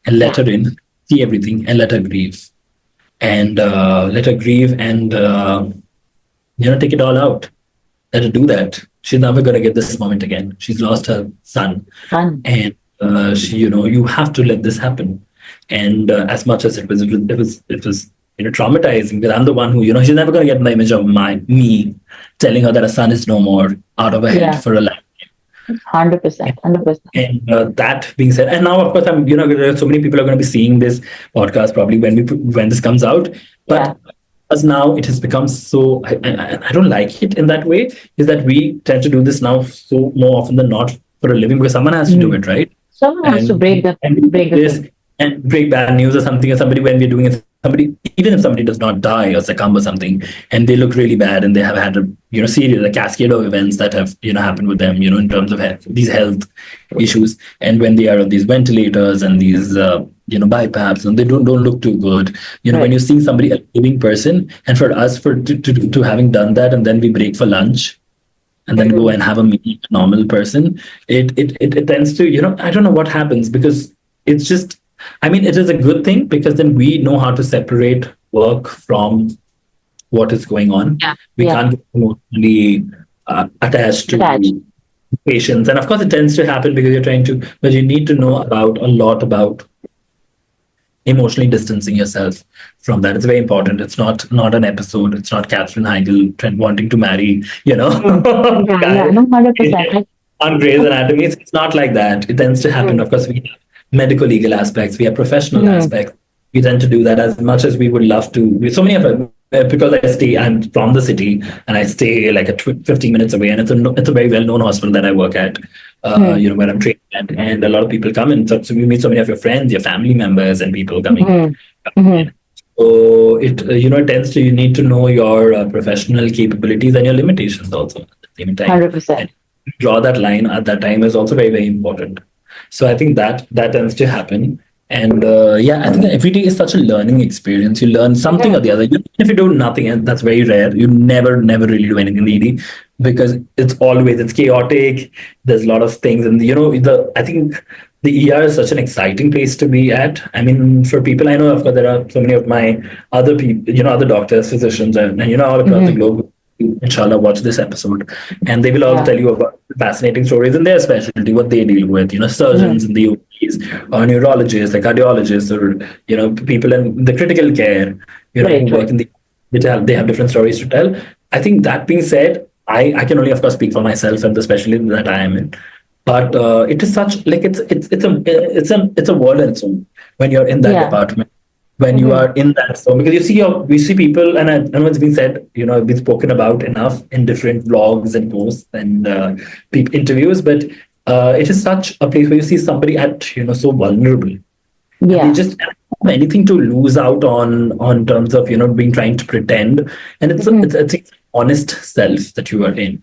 Speaker 2: and let
Speaker 1: Yeah.
Speaker 2: her in, see everything, and let her grieve and take it all out. Let her do that. She's never gonna get this moment again. She's lost her son,
Speaker 1: Fun.
Speaker 2: and you have to let this happen. And as much as it was traumatizing, because I'm the one who she's never gonna get the image of me telling her that her son is no more out of her head
Speaker 1: Yeah.
Speaker 2: for a life.
Speaker 1: 100%. 100%.
Speaker 2: And that being said, and now of course there are so many people are going to be seeing this podcast probably when this comes out,
Speaker 1: Yeah.
Speaker 2: but as now it has become so I don't like it in that way, is that we tend to do this now so more often than not for a living, because someone has to do
Speaker 1: Mm.
Speaker 2: it, right?
Speaker 1: Someone has to
Speaker 2: and and
Speaker 1: break the
Speaker 2: this
Speaker 1: thing.
Speaker 2: and break bad news or something, or somebody, when we're doing it, somebody, even if somebody does not die or succumb or something, and they look really bad and they have had a cascade of events that have happened with them, in terms of these health issues, and when they are on these ventilators and these BiPAPs, and they don't look too good, when
Speaker 1: Right.
Speaker 2: you see somebody, a living person, and for us, to having done that, and then we break for lunch and then go
Speaker 1: Mm.
Speaker 2: and have a meeting with a normal person, it tends to, I don't know what happens, because it's just, I mean, it is a good thing because then we know how to separate work from what is going on.
Speaker 1: Yeah.
Speaker 2: We
Speaker 1: Yeah.
Speaker 2: can't get emotionally attached
Speaker 1: Attached.
Speaker 2: to patients. And of course, it tends to happen because but you need to know about a lot about emotionally distancing yourself from that. It's very important. It's not an episode. It's not Catherine Heigl wanting to marry,
Speaker 1: Mm. Yeah. Yeah.
Speaker 2: guy
Speaker 1: No, 100%.
Speaker 2: on Grey's Anatomy. It's not like that. It tends to happen.
Speaker 1: Mm.
Speaker 2: Of course, we have medical legal aspects. We have professional
Speaker 1: Mm.
Speaker 2: aspects. We tend to do that as much as we would love to. So many of it, because I'm from the city and I stay like 15 minutes away, and it's a very well known hospital that I work at.
Speaker 1: Mm.
Speaker 2: Where I'm trained at, and a lot of people come in. So you meet so many of your friends, your family members, and people coming.
Speaker 1: Mm. Mm.
Speaker 2: So it tends to, you need to know your professional capabilities and your limitations also at the same time, and
Speaker 1: 100%.
Speaker 2: draw that line at that time is also very, very important. So I think that tends to happen. And yeah, I think every day is such a learning experience. You learn something or
Speaker 1: Mm.
Speaker 2: the other. Even if you do nothing, and that's very rare, you never really do anything really, because it's chaotic. There's a lot of things, and I think the ER is such an exciting place to be at. I mean, for people I know, of course, there are so many of my other people, other doctors, physicians, and all across the
Speaker 1: Mm.
Speaker 2: globe, inshallah, watch this episode, and they will all
Speaker 1: Yeah.
Speaker 2: tell you about fascinating stories in their specialty, what they deal with. Surgeons
Speaker 1: Mm.
Speaker 2: in the OPs, or neurologists, the cardiologists, or people in the critical care, who
Speaker 1: Right.
Speaker 2: work
Speaker 1: Right.
Speaker 2: in they have different stories to tell. I think that being said, I can only, of course, speak for myself and the specialty that I am in. But it is such, like, it's a world in its own when you're in that
Speaker 1: Yeah.
Speaker 2: department, when you
Speaker 1: Mm.
Speaker 2: are in that zone, because we see people, and I know it's been said, it's been spoken about enough in different vlogs and posts and interviews, but it is such a place where you see somebody at so vulnerable, and they
Speaker 1: Yeah.
Speaker 2: just have anything to lose out on terms of being trying to pretend, and
Speaker 1: Mm.
Speaker 2: it's an honest self that you are in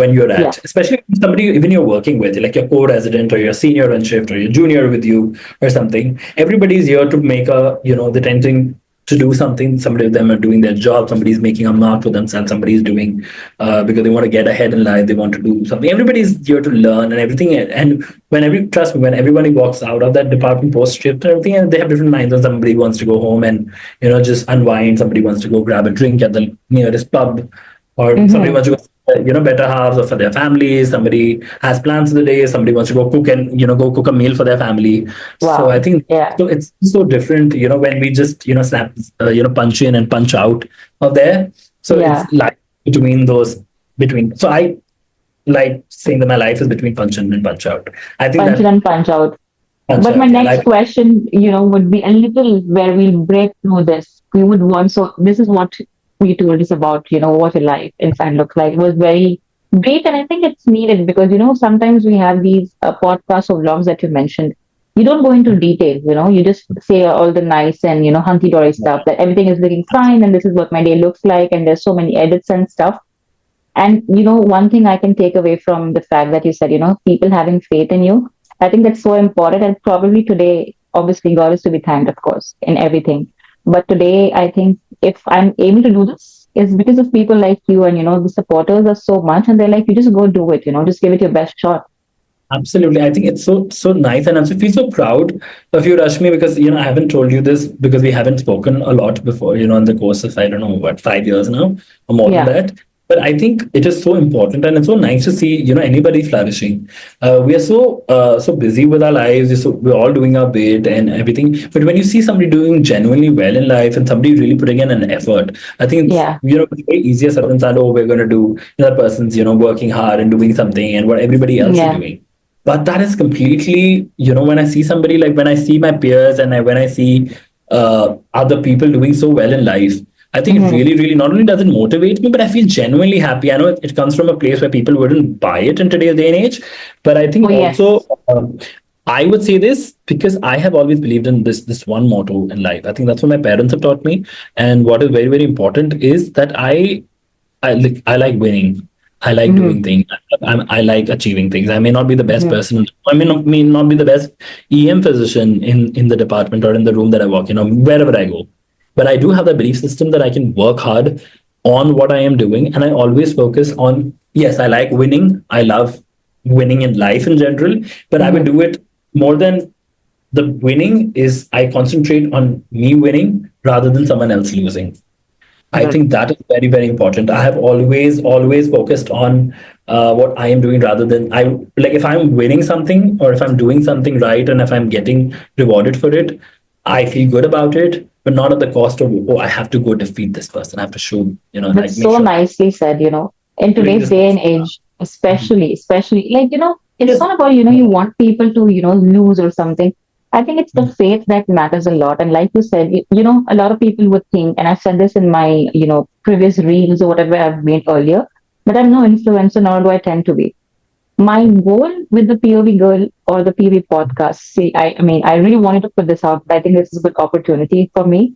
Speaker 2: when you're
Speaker 1: Yeah.
Speaker 2: at, especially if somebody even you're working with, like your co-resident or your senior on shift or your junior with you or something. Everybody's here to make they're tending to do something. Somebody of them are doing their job, somebody's making a mark for themselves, somebody's doing because they want to get ahead in life, they want to do something. Everybody's here to learn and everything. And trust me, when everybody walks out of that department post shift and everything, and they have different minds. Somebody wants to go home and just unwind, somebody wants to go grab a drink at the nearest pub, or somebody
Speaker 1: Mm.
Speaker 2: wants to go better halves or for their families. Somebody has plans for the day, somebody wants to go cook and go cook a meal for their family. So I
Speaker 1: Wow.
Speaker 2: think,
Speaker 1: Yeah.
Speaker 2: so it's so different, when we just snap, punch in and punch out of there. So
Speaker 1: Yeah.
Speaker 2: it's like between those between so I like saying that my life is between punch in and punch out. I think
Speaker 1: Punch in
Speaker 2: that
Speaker 1: and punch out.
Speaker 2: punch
Speaker 1: But my
Speaker 2: out, yeah,
Speaker 1: next
Speaker 2: like
Speaker 1: question, would be a little where we'll break through this. We would want, so this is what we told us about, what a life inside looks like. It was very brief, and I think it's needed because, sometimes we have these podcasts or vlogs that you mentioned. You don't go into detail, you just say all the nice and, hunky dory stuff that everything is looking fine and this is what my day looks like, and there's so many edits and stuff. And one thing I can take away from the fact that you said, people having faith in you, I think that's so important. And probably today, obviously, God is to be thanked, of course, in everything. But today, I think if I'm able to do this, it's because of people like you, and the supporters are so much, and they're like, you just go do it, just give it your best shot.
Speaker 2: absolutely. I think it's so nice, and I feel so proud of you, Rashmi, because I haven't told you this because we haven't spoken a lot before. In the course of I don't know what 5 years now or more than
Speaker 1: Yeah,
Speaker 2: that. But I think it is so important, and it's so nice to see anybody flourishing. We are so busy with our lives, so we're all doing our bit and everything. But when you see somebody doing genuinely well in life and somebody really putting in an effort, I think it's
Speaker 1: yeah,
Speaker 2: it's way easier said than done. Oh, we're going to do. That person's working hard and doing something, and what everybody else is
Speaker 1: yeah.
Speaker 2: doing. But that is completely, when I see somebody, like when I see my peers and when I see other people doing so well in life, I think it
Speaker 1: Hmm.
Speaker 2: really, really not only does it motivate me, but I feel genuinely happy. I know it comes from a place where people wouldn't buy it in today's day and age, but I
Speaker 1: Oh,
Speaker 2: think also
Speaker 1: yes.
Speaker 2: I would say this because I have always believed in this one motto in life. I think that's what my parents have taught me, and what is very, very important is that I like winning. I like
Speaker 1: Hmm.
Speaker 2: doing things. I like achieving things. I may not be the best
Speaker 1: Hmm.
Speaker 2: person. I may not be the best EM physician in the department or in the room that I walk in or wherever I go. But I do have the belief system that I can work hard on what I am doing, and I always focus on. Yes, I like winning. I love winning in life in general, but I would
Speaker 1: Hmm.
Speaker 2: do it more than the winning is I concentrate on me winning rather than someone else losing. I
Speaker 1: Right.
Speaker 2: think that is very, very important. I have always focused on what I am doing rather than I like if I'm winning something or if I'm doing something right and if I'm getting rewarded for it, I feel good about it, but not at the cost of oh, I have to go defeat this person. I have to show, like
Speaker 1: That's
Speaker 2: make
Speaker 1: so
Speaker 2: sure
Speaker 1: nicely said, in
Speaker 2: doing
Speaker 1: today's
Speaker 2: this
Speaker 1: day and
Speaker 2: person.
Speaker 1: age,
Speaker 2: Mhm.
Speaker 1: especially like, it's
Speaker 2: Yes.
Speaker 1: not about, you want people to, lose or something. I think it's the faith that matters a lot. And like you said, a lot of people would think, and I've said this in my, previous reels or whatever I've made earlier, that I'm no influencer, nor do I tend to be. My goal with the POV girl or the POV podcast, see, I mean, I really wanted to put this out, but I think this is a good opportunity for me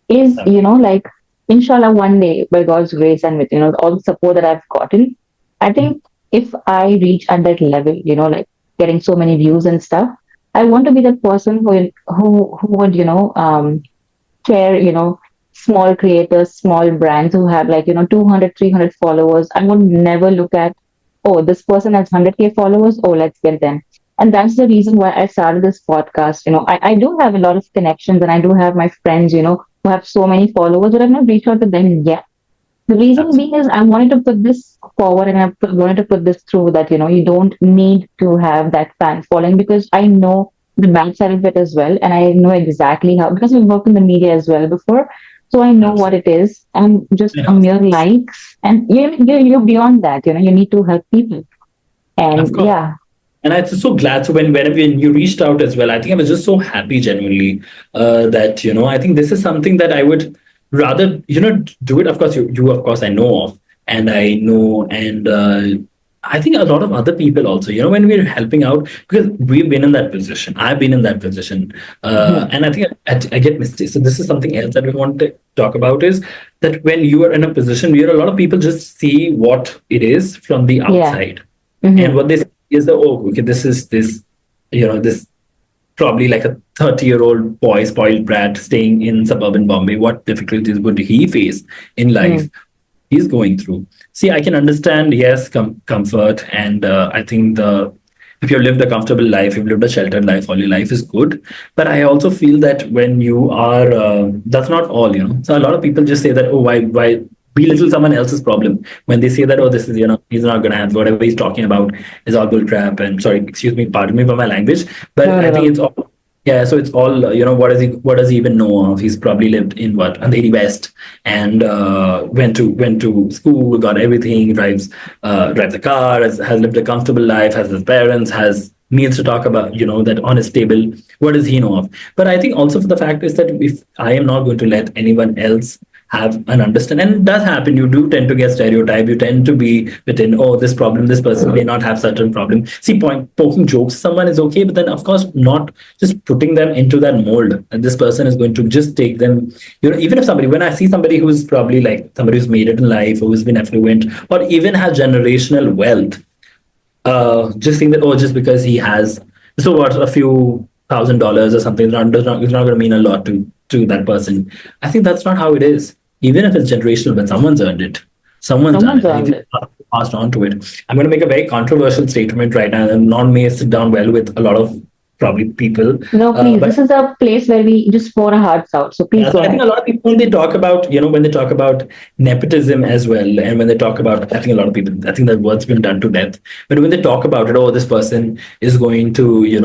Speaker 1: is, like, inshallah, one day, by God's grace and with, all the support that I've gotten, I think if I reach at that level, like getting so many views and stuff, I want to be that person who would, share, small creators, small brands who have like, 200, 300 followers. I would never look at, oh, this person has 100K followers. Oh, let's get them. And that's the reason why I started this podcast. I do have a lot of connections and I do have my friends, who have so many followers, but I've not reached out to them yet. The reason being
Speaker 2: Absolutely.
Speaker 1: is I wanted to put this forward and wanted to put this through that, you don't need to have that fan following because I know the bad side of it as well. And I know exactly how, because we've worked in the media as well before. So I know what
Speaker 2: Absolutely.
Speaker 1: it is. And just a
Speaker 2: Yeah.
Speaker 1: mere likes. And you're beyond that, you need to help people.
Speaker 2: Of
Speaker 1: And
Speaker 2: course.
Speaker 1: yeah,
Speaker 2: And I'm so glad. So whenever you reached out as well, I think I was just so happy genuinely that I think this is something that I would rather do it. Of course, you of course I know of, and I know, and I think a lot of other people also. When we're helping out because we've been in that position. I've been in that position,
Speaker 1: mhm,
Speaker 2: and I think I get mistakes. So this is something else that we want to talk about is that when you are in a position where a lot of people just see what it is from the
Speaker 1: yeah,
Speaker 2: outside and
Speaker 1: hmm,
Speaker 2: what they see is that, oh, okay, this is this probably like a 30-year-old boy, spoiled brat staying in suburban Bombay. What difficulties would he face in life?
Speaker 1: mm,
Speaker 2: He's going through. See, I can understand, yes, comfort. And I think if you've lived a comfortable life, you've lived a sheltered life, all your life is good. But I also feel that when you are, that's not all. So a lot of people just say that, oh, why belittle someone else's problem when they say that, oh, this is, he's not going to have whatever he's talking about is all bull crap. And sorry, excuse me, pardon me for my language, but
Speaker 1: no,
Speaker 2: I
Speaker 1: no,
Speaker 2: think
Speaker 1: no,
Speaker 2: it's all. Yeah, so it's all what does he even know of? He's probably lived in what Andheri West, and went to school, got everything, drives a car, has lived a comfortable life, has his parents, has meals to talk about, that on his table. What does he know of? But I think also for the fact is that if I am not going to let anyone else have an understanding, and it does happen, you do tend to get stereotyped, you tend to be within, oh, this problem, this person may not have certain problem. See, poking jokes someone is okay, but then of course not just putting them into that mold, and this person is going to just take them. Even if somebody, when I see somebody who's probably like somebody who's made it in life, who's been affluent, or even has generational wealth, just think that, oh, just because he has, so what, a few $1,000 or something, it's not going to mean a lot to that person. I think that's not how it is. Even if it's generational, but someone's earned it, someone's done
Speaker 1: Someone's
Speaker 2: it,
Speaker 1: earned
Speaker 2: anything
Speaker 1: it.
Speaker 2: passed on to it. I'm going to make a very controversial statement right now, and not may sit down well with a lot of probably people,
Speaker 1: No, please. This
Speaker 2: but
Speaker 1: is a place where we just pour our hearts out. So please
Speaker 2: yeah,
Speaker 1: go
Speaker 2: so I think
Speaker 1: ahead.
Speaker 2: a lot of people, when they talk about, when they talk about nepotism as well, and when they talk about, I think a lot of people, I think that word's been done to death. But when they talk about it, oh, this person is going to, he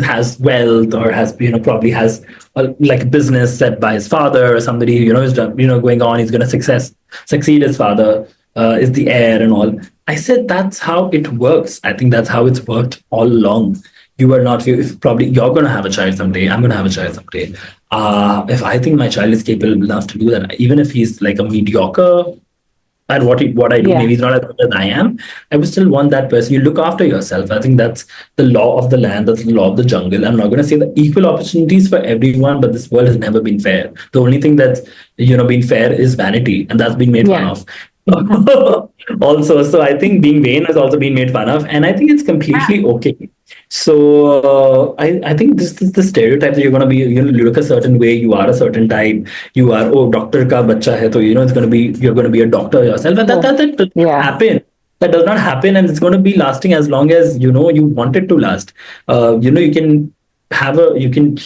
Speaker 2: has wealth, or has, probably has like a business set by his father, or somebody, is done, going on, he's going to succeed his father, is the heir and all. I said that's how it works. I think that's how it's worked all along. You are not, if probably you're going to have a child someday, I'm going to have a child someday. If I think my child is capable enough to do that, even if he's like a mediocre at what I do,
Speaker 1: Yeah.
Speaker 2: maybe he's not as good as I am, I would still want that person. You look after yourself. I think that's the law of the land, that's the law of the jungle. I'm not going to say the equal opportunities for everyone, but this world has never been fair. The only thing that's, been fair is vanity, and that's been made fun
Speaker 1: Yeah.
Speaker 2: of. Also, so I think being vain has also been made fun of, and I think it's completely okay. So I think this is the stereotype that you're going to be, you look a certain way, you are a certain type, you are, oh, doctor ka bacha hai, so it's going to be, you're going to be a doctor yourself, and that
Speaker 1: True.
Speaker 2: that does not
Speaker 1: Yeah.
Speaker 2: happen. That does not happen, and it's going to be lasting as long as you want it to last. You can you can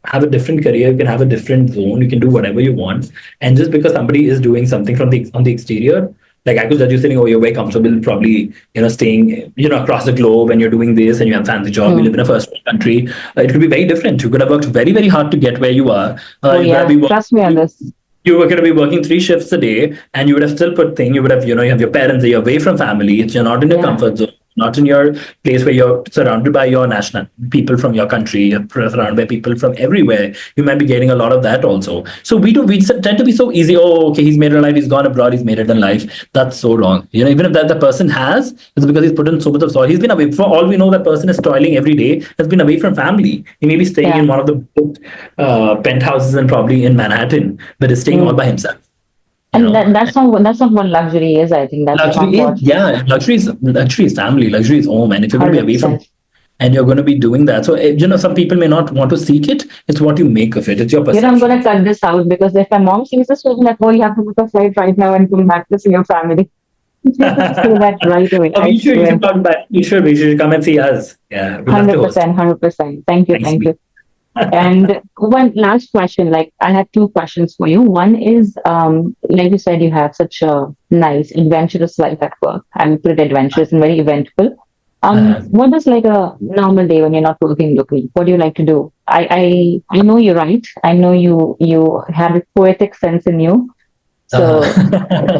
Speaker 2: have a different career, you can have a different zone, you can do whatever you want, and just because somebody is doing something from the on the exterior, like I could judge you saying, oh, you're very comfortable, probably, staying, across the globe, and you're doing this, and you have a fancy job, you live
Speaker 1: Mm.
Speaker 2: in a first world country. It could be very different. You could have worked very, very hard to get where you are.
Speaker 1: Oh,
Speaker 2: You're gonna
Speaker 1: yeah.
Speaker 2: be
Speaker 1: Trust me on
Speaker 2: working.
Speaker 1: this.
Speaker 2: You were going to be working 3 shifts a day, and you would have still put things. You would have, you have your parents, you're away from family. You're not in your
Speaker 1: Yeah.
Speaker 2: comfort zone, not in your place where you're surrounded by your national people from your country. You're surrounded by people from everywhere. You might be getting a lot of that also. So we tend to be so easy. Oh, okay, he's made it in life. He's gone abroad. He's made it in life. That's so wrong. Even if that the person has, it's because he's put in so much of soil. He's been away. For all we know, that person is toiling every day. Has been away from family. He may be staying in
Speaker 1: Yeah.
Speaker 2: one of the penthouses and probably in Manhattan, but is staying all
Speaker 1: Mm.
Speaker 2: by himself. You
Speaker 1: And
Speaker 2: know,
Speaker 1: that's not what luxury is, I think. That's
Speaker 2: luxury
Speaker 1: not
Speaker 2: is,
Speaker 1: what
Speaker 2: yeah, luxury is family, luxury is home, and if you're going to be away from
Speaker 1: 100%.
Speaker 2: and you're going to be doing that, so some people may not want to seek it. It's what you make of it. It's your
Speaker 1: I'm
Speaker 2: perception
Speaker 1: gonna
Speaker 2: of it.
Speaker 1: cut this out because if my mom sees this, she'll be like, "Oh, you have to book a flight right now and come back to see your family." She has to say that right away.
Speaker 2: Oh,
Speaker 1: I
Speaker 2: you should
Speaker 1: swear.
Speaker 2: come back. You should come and see us. Yeah, we'd love to host.
Speaker 1: 100%, 100%. Thank you,
Speaker 2: Thanks,
Speaker 1: thank
Speaker 2: me.
Speaker 1: you. And one last question, like I have two questions for you. One is, like you said, you have such a nice adventurous life at work. I would put it adventurous and very eventful.
Speaker 2: Uh,
Speaker 1: What does like a normal day when you're not working look like? What do you like to do? I know you're right. I know you have a poetic sense in you. So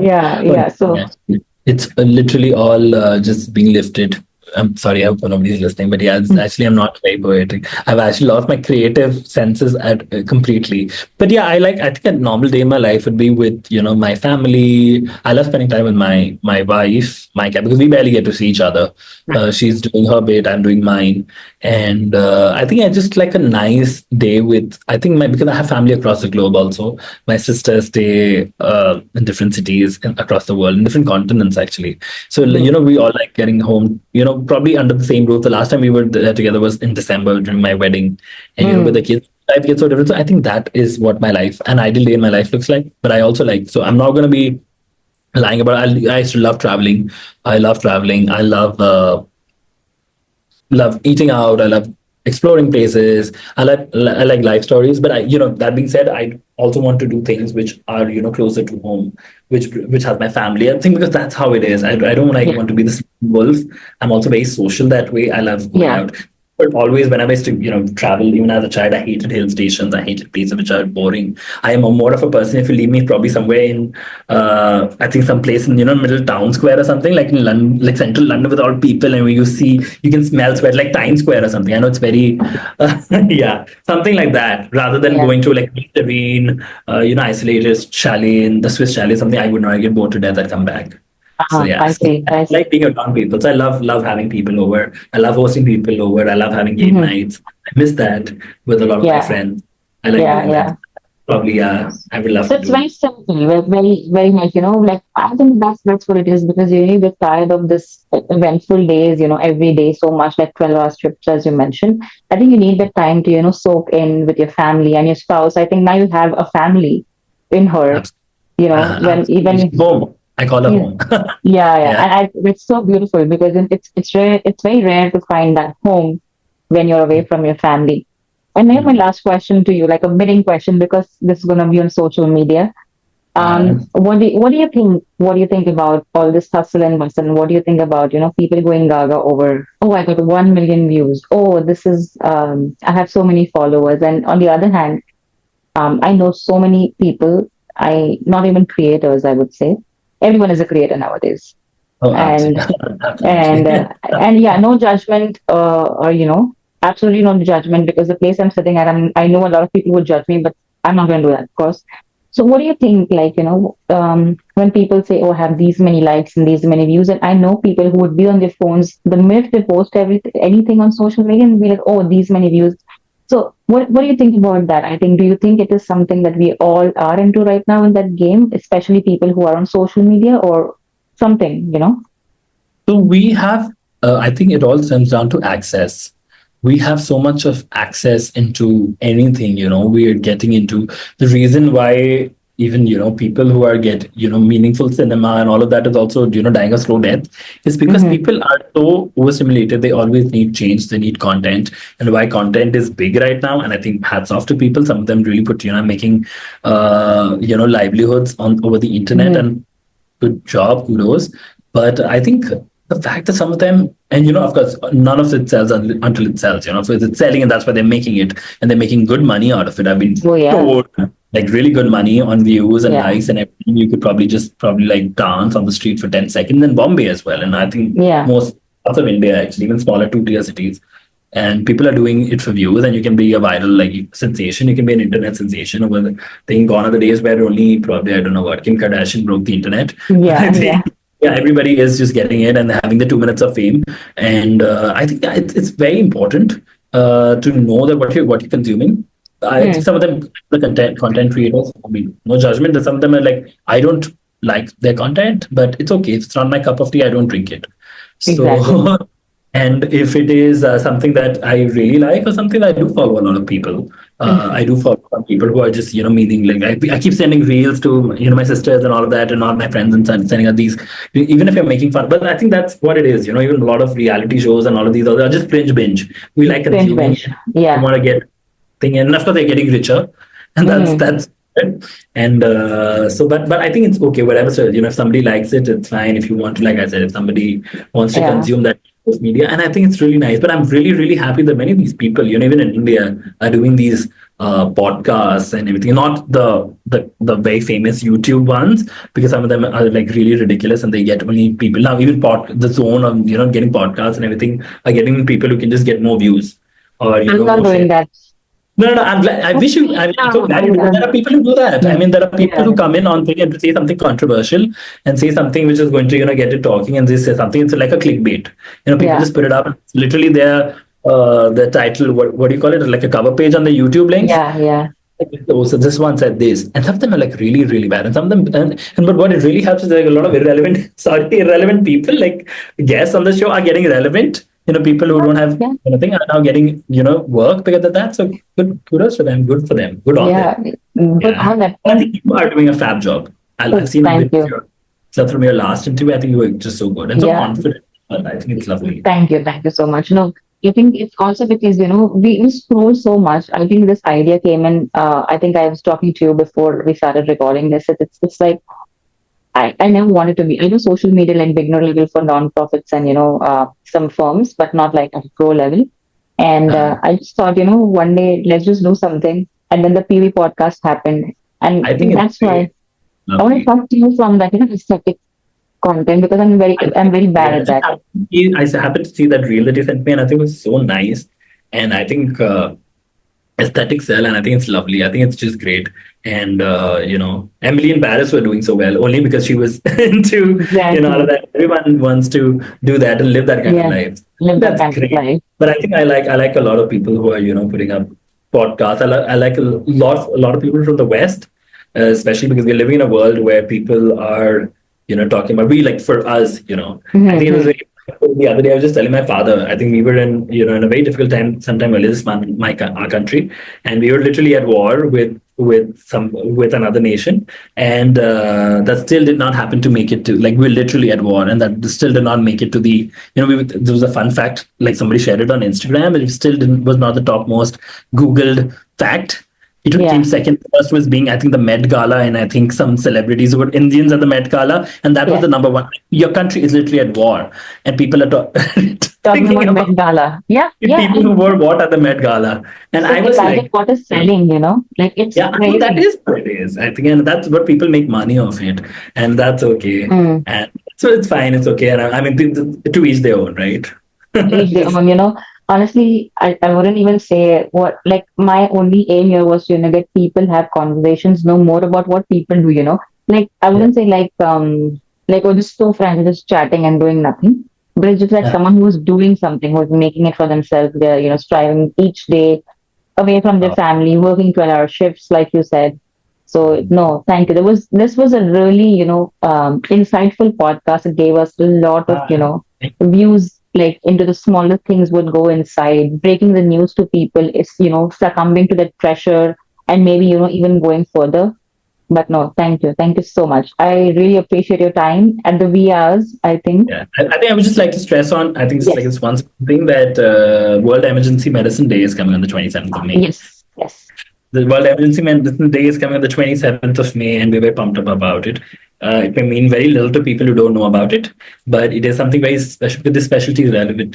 Speaker 1: yeah,
Speaker 2: oh,
Speaker 1: yeah. So
Speaker 2: yeah. It's literally all just being lifted. I'm sorry, I hope nobody's listening, but yeah,
Speaker 1: mm,
Speaker 2: actually, I'm not very poetic. I've actually lost my creative senses at completely. But yeah, I think a normal day in my life would be with my family. I love spending time with my wife, my cat, because we barely get to see each other. She's doing her bit, I'm doing mine, and I think I just like a nice day with. I think because I have family across the globe also. My sisters stay in different cities across the world, in different continents actually. So
Speaker 1: mm,
Speaker 2: we all like getting home. Probably under the same roof. The last time we were there together was in December during my wedding, and with the
Speaker 1: mm,
Speaker 2: kids. Life gets so different. So I think that is what my life, an ideal day in my life looks like. But I also like, so I'm not going to be lying about. I used to love traveling. I love traveling. I love eating out. I love exploring places. I like life stories. But that being said, I also want to do things which are closer to home, which has my family. I think because that's how it is. I don't like
Speaker 1: yeah,
Speaker 2: want to be the wolf. I'm also very social that way. I love going
Speaker 1: yeah.
Speaker 2: out. But always, whenever I used to, travel, even as a child, I hated hill stations. I hated places which are boring. I am a more of a person. If you leave me probably somewhere in, I think some place in, middle town square or something like in London, like central London with all people, and where you can smell sweat like Times Square or something. I know it's very, yeah, something like that. Rather than
Speaker 1: Yeah.
Speaker 2: going to like serene, isolated chalet in the Swiss chalet, something I would not. I get bored to death. I'd come back. So yeah,
Speaker 1: I
Speaker 2: so
Speaker 1: see.
Speaker 2: I
Speaker 1: I see.
Speaker 2: like being around people. So I love having people over. I love hosting people over. I love having game
Speaker 1: Hmm.
Speaker 2: nights. I miss that with a lot of my
Speaker 1: Yeah.
Speaker 2: friends. I like
Speaker 1: Yeah.
Speaker 2: doing that.
Speaker 1: Yeah.
Speaker 2: Probably, I would love
Speaker 1: So
Speaker 2: to
Speaker 1: it's
Speaker 2: do.
Speaker 1: very simple, very, very much, like I think that's what it is because you really get tired of this eventful days, every day so much like 12 hour trips as you mentioned. I think you need that time to, soak in with your family and your spouse. I think now you have a family in her,
Speaker 2: Absolutely.
Speaker 1: when
Speaker 2: Absolutely.
Speaker 1: even
Speaker 2: She's home. I call her
Speaker 1: she's,
Speaker 2: home.
Speaker 1: yeah, yeah.
Speaker 2: Yeah.
Speaker 1: And it's so beautiful because it's rare, it's very rare to find that home when you're away from your family. And maybe my
Speaker 2: Mm.
Speaker 1: last question to you, like a bidding question, because this is going to be on social media.
Speaker 2: Uh,
Speaker 1: What do you think? What do you think about all this hustle and bustle? And what do you think about people going gaga over? Oh, I got 1 million views. Oh, this is I have so many followers. And on the other hand, I know so many people. I not even creators. I would say everyone is a creator nowadays.
Speaker 2: oh,
Speaker 1: And
Speaker 2: absolutely.
Speaker 1: and
Speaker 2: Absolutely.
Speaker 1: uh, and yeah, no judgment or absolutely no judgment because the place I'm sitting at, I know a lot of people would judge me, but I'm not going to do that, of course. So what do you think, like, when people say, oh, I have these many likes and these many views, and I know people who would be on their phones the minute they post anything on social media and be like, oh, these many views. So what do you think about that? I think, do you think it is something that we all are into right now in that game, especially people who are on social media or something?
Speaker 2: So we have, I think it all comes down to access. We have so much of access into anything, we are getting into the reason why even, people who are meaningful cinema and all of that is also, dying a slow death is because
Speaker 1: Mm-hmm.
Speaker 2: people are so overstimulated. They always need change. They need content, and why content is big right now. And I think hats off to people. Some of them really put, making, livelihoods on over the internet,
Speaker 1: Mm-hmm.
Speaker 2: and good job, kudos. But I think the fact that some of them, and of course, none of it sells until it sells, so it's selling, and that's why they're making it, and they're making good money out of it. I've been
Speaker 1: Oh yeah,
Speaker 2: told like really good money on views and
Speaker 1: yeah,
Speaker 2: likes and everything. You could probably like dance on the street for 10 seconds in Bombay as well. And I think
Speaker 1: yeah.
Speaker 2: most parts of India, actually, even smaller two-tier cities. And people are doing it for views, and you can be a viral like sensation. You can be an internet sensation. Over the thing, gone are the days where only probably I don't know what Kim Kardashian broke the internet. But I
Speaker 1: Yeah,
Speaker 2: think
Speaker 1: yeah.
Speaker 2: yeah, everybody is just getting it and having the 2 minutes of fame. And I think that it's very important to know that what you're consuming. I think
Speaker 1: Mm,
Speaker 2: some of them, the content creators, I mean, no judgment. That some of them are like, I don't like their content, but it's okay. If it's not my cup of tea, I don't drink it.
Speaker 1: exactly.
Speaker 2: So, and if it is something that I really like or something, I do follow a lot of people. I
Speaker 1: Mhm.
Speaker 2: do follow some people who are just, meaning like I keep sending reels to, my sisters and all of that and all my friends and sending out these, even if you're making fun. But I think that's what it is, even a lot of reality shows and all of these other are just cringe binge. We like
Speaker 1: Cringe
Speaker 2: consuming
Speaker 1: bench.
Speaker 2: and we
Speaker 1: Yeah.
Speaker 2: want to get thing. And of course, they're getting richer. And
Speaker 1: Mm,
Speaker 2: that's it. And so, but I think it's okay, whatever. So, if somebody likes it, it's fine. If you want to, like I said, if somebody wants to
Speaker 1: yeah.
Speaker 2: consume that media, and I think it's really nice. But I'm really, really happy that many of these people, even in India, are doing these podcasts and everything. Not the very famous YouTube ones, because some of them are like really ridiculous, and they get only people now. Even the zone of getting podcasts and everything are getting people who can just get more views or
Speaker 1: I'm not
Speaker 2: more
Speaker 1: doing
Speaker 2: share.
Speaker 1: that.
Speaker 2: No, no, no, I'm glad. I wish you. I'm so glad you do. There are people who do that. I
Speaker 1: Mm,
Speaker 2: mean, there are people who
Speaker 1: yeah.
Speaker 2: come in on thing and say something controversial and say something which is going to, get it talking, and they say something. It's like a clickbait. People
Speaker 1: Yeah.
Speaker 2: just put it up. Literally, their title. What do you call it? Like a cover page on the YouTube links.
Speaker 1: Yeah. Yeah.
Speaker 2: Oh, so this one said this, and some of them are like really, really bad, and some of them, and but what it really helps is like a lot of irrelevant, sorry, irrelevant people like guests on the show are getting relevant. People who don't have
Speaker 1: Yeah.
Speaker 2: anything are now getting work because of that. So good, kudos to them. Good for them. Good on
Speaker 1: Yeah.
Speaker 2: them.
Speaker 1: Good
Speaker 2: Yeah,
Speaker 1: on that.
Speaker 2: I think you are doing a fab job. I've
Speaker 1: Oh,
Speaker 2: seen a
Speaker 1: thank
Speaker 2: bit of
Speaker 1: you.
Speaker 2: your stuff from your last interview. I think you were just so good and so
Speaker 1: Yeah.
Speaker 2: confident. I think it's lovely.
Speaker 1: Thank you. Thank you so much. No, I think it's also because, we scroll so much. I think this idea came in. I think I was talking to you before we started recording this. It's like, I never wanted to be. I do social media like beginner level for nonprofits and some firms, but not like at pro level. And
Speaker 2: Uh,
Speaker 1: I just thought, one day let's just do something. And then the PV podcast happened. And
Speaker 2: I think it's
Speaker 1: that's
Speaker 2: great.
Speaker 1: why I want to
Speaker 2: Lovely.
Speaker 1: talk to you from that, aesthetic content because
Speaker 2: I think
Speaker 1: I'm
Speaker 2: it's
Speaker 1: very
Speaker 2: great.
Speaker 1: bad at that.
Speaker 2: I happened to see that reel that you sent me, and I think it was so nice. And I think aesthetic sell, and I think it's lovely. I think it's just great. And Emily and Paris were doing so well only because she was into all of
Speaker 1: Exactly.
Speaker 2: that. Everyone wants to do that and live that kind of
Speaker 1: Yeah.
Speaker 2: life.
Speaker 1: Live that
Speaker 2: That's
Speaker 1: kind of
Speaker 2: great.
Speaker 1: life.
Speaker 2: But I think I like a lot of people who are putting up podcasts. I like a lot of people from the West, especially because we're living in a world where people are talking about, we like, for us, I think it was
Speaker 1: Mm-hmm.
Speaker 2: very, the other day I was just telling my father, I think we were in a very difficult time sometime earlier this month, our country, and we were literally at war with another nation, and that still did not happen to make it to, like, we were literally at war, and that still did not make it to the, there was a fun fact, like somebody shared it on Instagram, and it still didn't was not the topmost Googled fact. It came
Speaker 1: Yeah.
Speaker 2: second. First was being, I think, the Met Gala, and I think some celebrities who were Indians at the Met Gala, and that was
Speaker 1: Yes.
Speaker 2: the number one. Your country is literally at war, and people are
Speaker 1: Talking
Speaker 2: thinking
Speaker 1: about
Speaker 2: about
Speaker 1: Met Gala. Yeah. Yeah.
Speaker 2: people who wore what at the Met Gala, and
Speaker 1: So
Speaker 2: I was
Speaker 1: imagine
Speaker 2: like,
Speaker 1: what is selling, Like it's
Speaker 2: yeah, I think that
Speaker 1: crazy.
Speaker 2: is what it is. I think, and that's what people make money of it, and that's okay.
Speaker 1: Mm.
Speaker 2: And so it's fine. It's okay. And I mean, to each their own, right?
Speaker 1: Each their
Speaker 2: Just
Speaker 1: own, Honestly, I wouldn't even say what, like, my only aim here was to, get people have conversations, know more about what people do, Like, I
Speaker 2: yeah,
Speaker 1: wouldn't say like, oh, just two friends just chatting and doing nothing. But it's just like
Speaker 2: yeah.
Speaker 1: someone who's doing something, who's making it for themselves. They're, striving each day away from their
Speaker 2: Oh,
Speaker 1: family, working 12-hour shifts, like you said. So no, thank you. This was a really, insightful podcast. It gave us a lot of,
Speaker 2: ah,
Speaker 1: views like into the smaller things would go inside, breaking the news to people is, succumbing to that pressure and maybe, even going further. But no, thank you. Thank you so much. I really appreciate your time at the wee hours, I think.
Speaker 2: yeah. I think I would just like to stress on. I think just like
Speaker 1: Yes.
Speaker 2: this one thing that World Emergency Medicine Day is coming on the 27th of May.
Speaker 1: Yes. Yes.
Speaker 2: The World Emergency Medicine Day is coming on the 27th of May, and we're very pumped up about it. It may mean very little to people who don't know about it, but it is something very special because this specialty is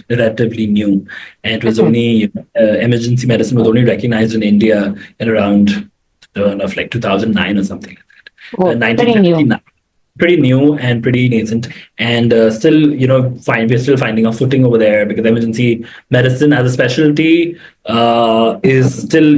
Speaker 2: relatively new. And it was
Speaker 1: Mhm.
Speaker 2: only, emergency medicine was only recognized in India in around, of like 2009 or something like that.
Speaker 1: Oh, pretty new.
Speaker 2: 1979. Pretty new and pretty nascent, and still, we're still finding our footing over there because emergency medicine as a specialty is still,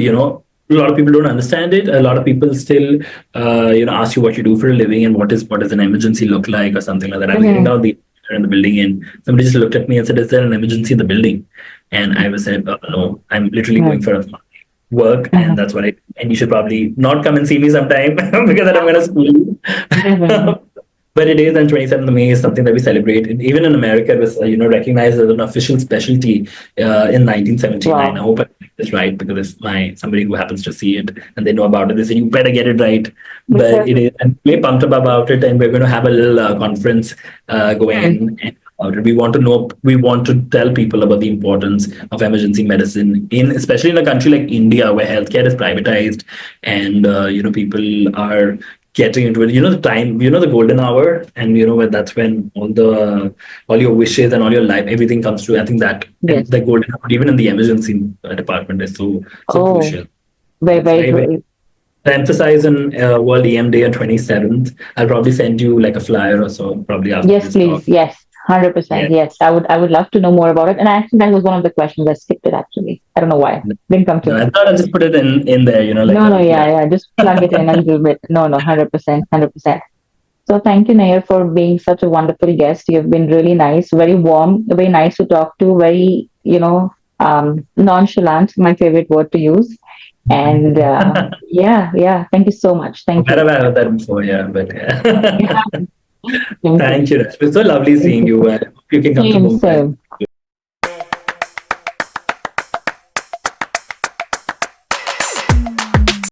Speaker 2: a lot of people don't understand it. A lot of people still, ask you what you do for a living and what does an emergency look like or something like that. I was getting
Speaker 1: Mhm.
Speaker 2: down the in the building, and somebody just looked at me and said, "Is there an emergency in the building?" And I was said, "No, I'm literally going
Speaker 1: Mhm.
Speaker 2: for a work, and
Speaker 1: Mhm.
Speaker 2: that's what I. And you should probably not come and see me sometime because then I'm going to school you."
Speaker 1: Definitely.
Speaker 2: But it is, and 27th of May is something that we celebrate. And even in America, it was, recognized as an official specialty in 1979. I
Speaker 1: Wow.
Speaker 2: hope I get this right, because if somebody who happens to see it and they know about it, they say, you better get it right. But it is, and we're pumped up about it, and we're going to have a little conference going
Speaker 1: Mhm.
Speaker 2: in. And about it. We want to tell people about the importance of emergency medicine especially in a country like India, where healthcare is privatized, and people are getting into it. The time, the golden hour, and that's when all your wishes and all your life, everything comes true. I think that, and
Speaker 1: Yes.
Speaker 2: the golden hour, even in the emergency department, is so
Speaker 1: Oh,
Speaker 2: crucial.
Speaker 1: very,
Speaker 2: It's
Speaker 1: very
Speaker 2: very, very
Speaker 1: great.
Speaker 2: to emphasize on World EM Day on 27th. I'll probably send you like a flyer or so, probably after
Speaker 1: Yes,
Speaker 2: this talk.
Speaker 1: please. Yes.
Speaker 2: Yeah.
Speaker 1: 100%. Yes. I would love to know more about it. And actually, that was one of the questions I skipped it actually. I don't know why. Didn't come to
Speaker 2: No, I
Speaker 1: me.
Speaker 2: thought I'll just put it in there, like
Speaker 1: No, no,
Speaker 2: a,
Speaker 1: yeah,
Speaker 2: yeah.
Speaker 1: yeah. Just plug it in a little bit. No, no, 100%, 100%. So thank you, Nair, for being such a wonderful guest. You've been really nice, very warm, very nice to talk to, very, nonchalant, my favorite word to use. And yeah, yeah. Thank you so much. Thank
Speaker 2: Where
Speaker 1: you.
Speaker 2: have I heard that before? Yeah, but yeah.
Speaker 1: Yeah. Thank you.
Speaker 2: Thank you. It was so lovely
Speaker 1: Thank
Speaker 2: seeing
Speaker 1: you.
Speaker 2: you. You can come to
Speaker 1: Same,
Speaker 2: Mumbai.
Speaker 1: same.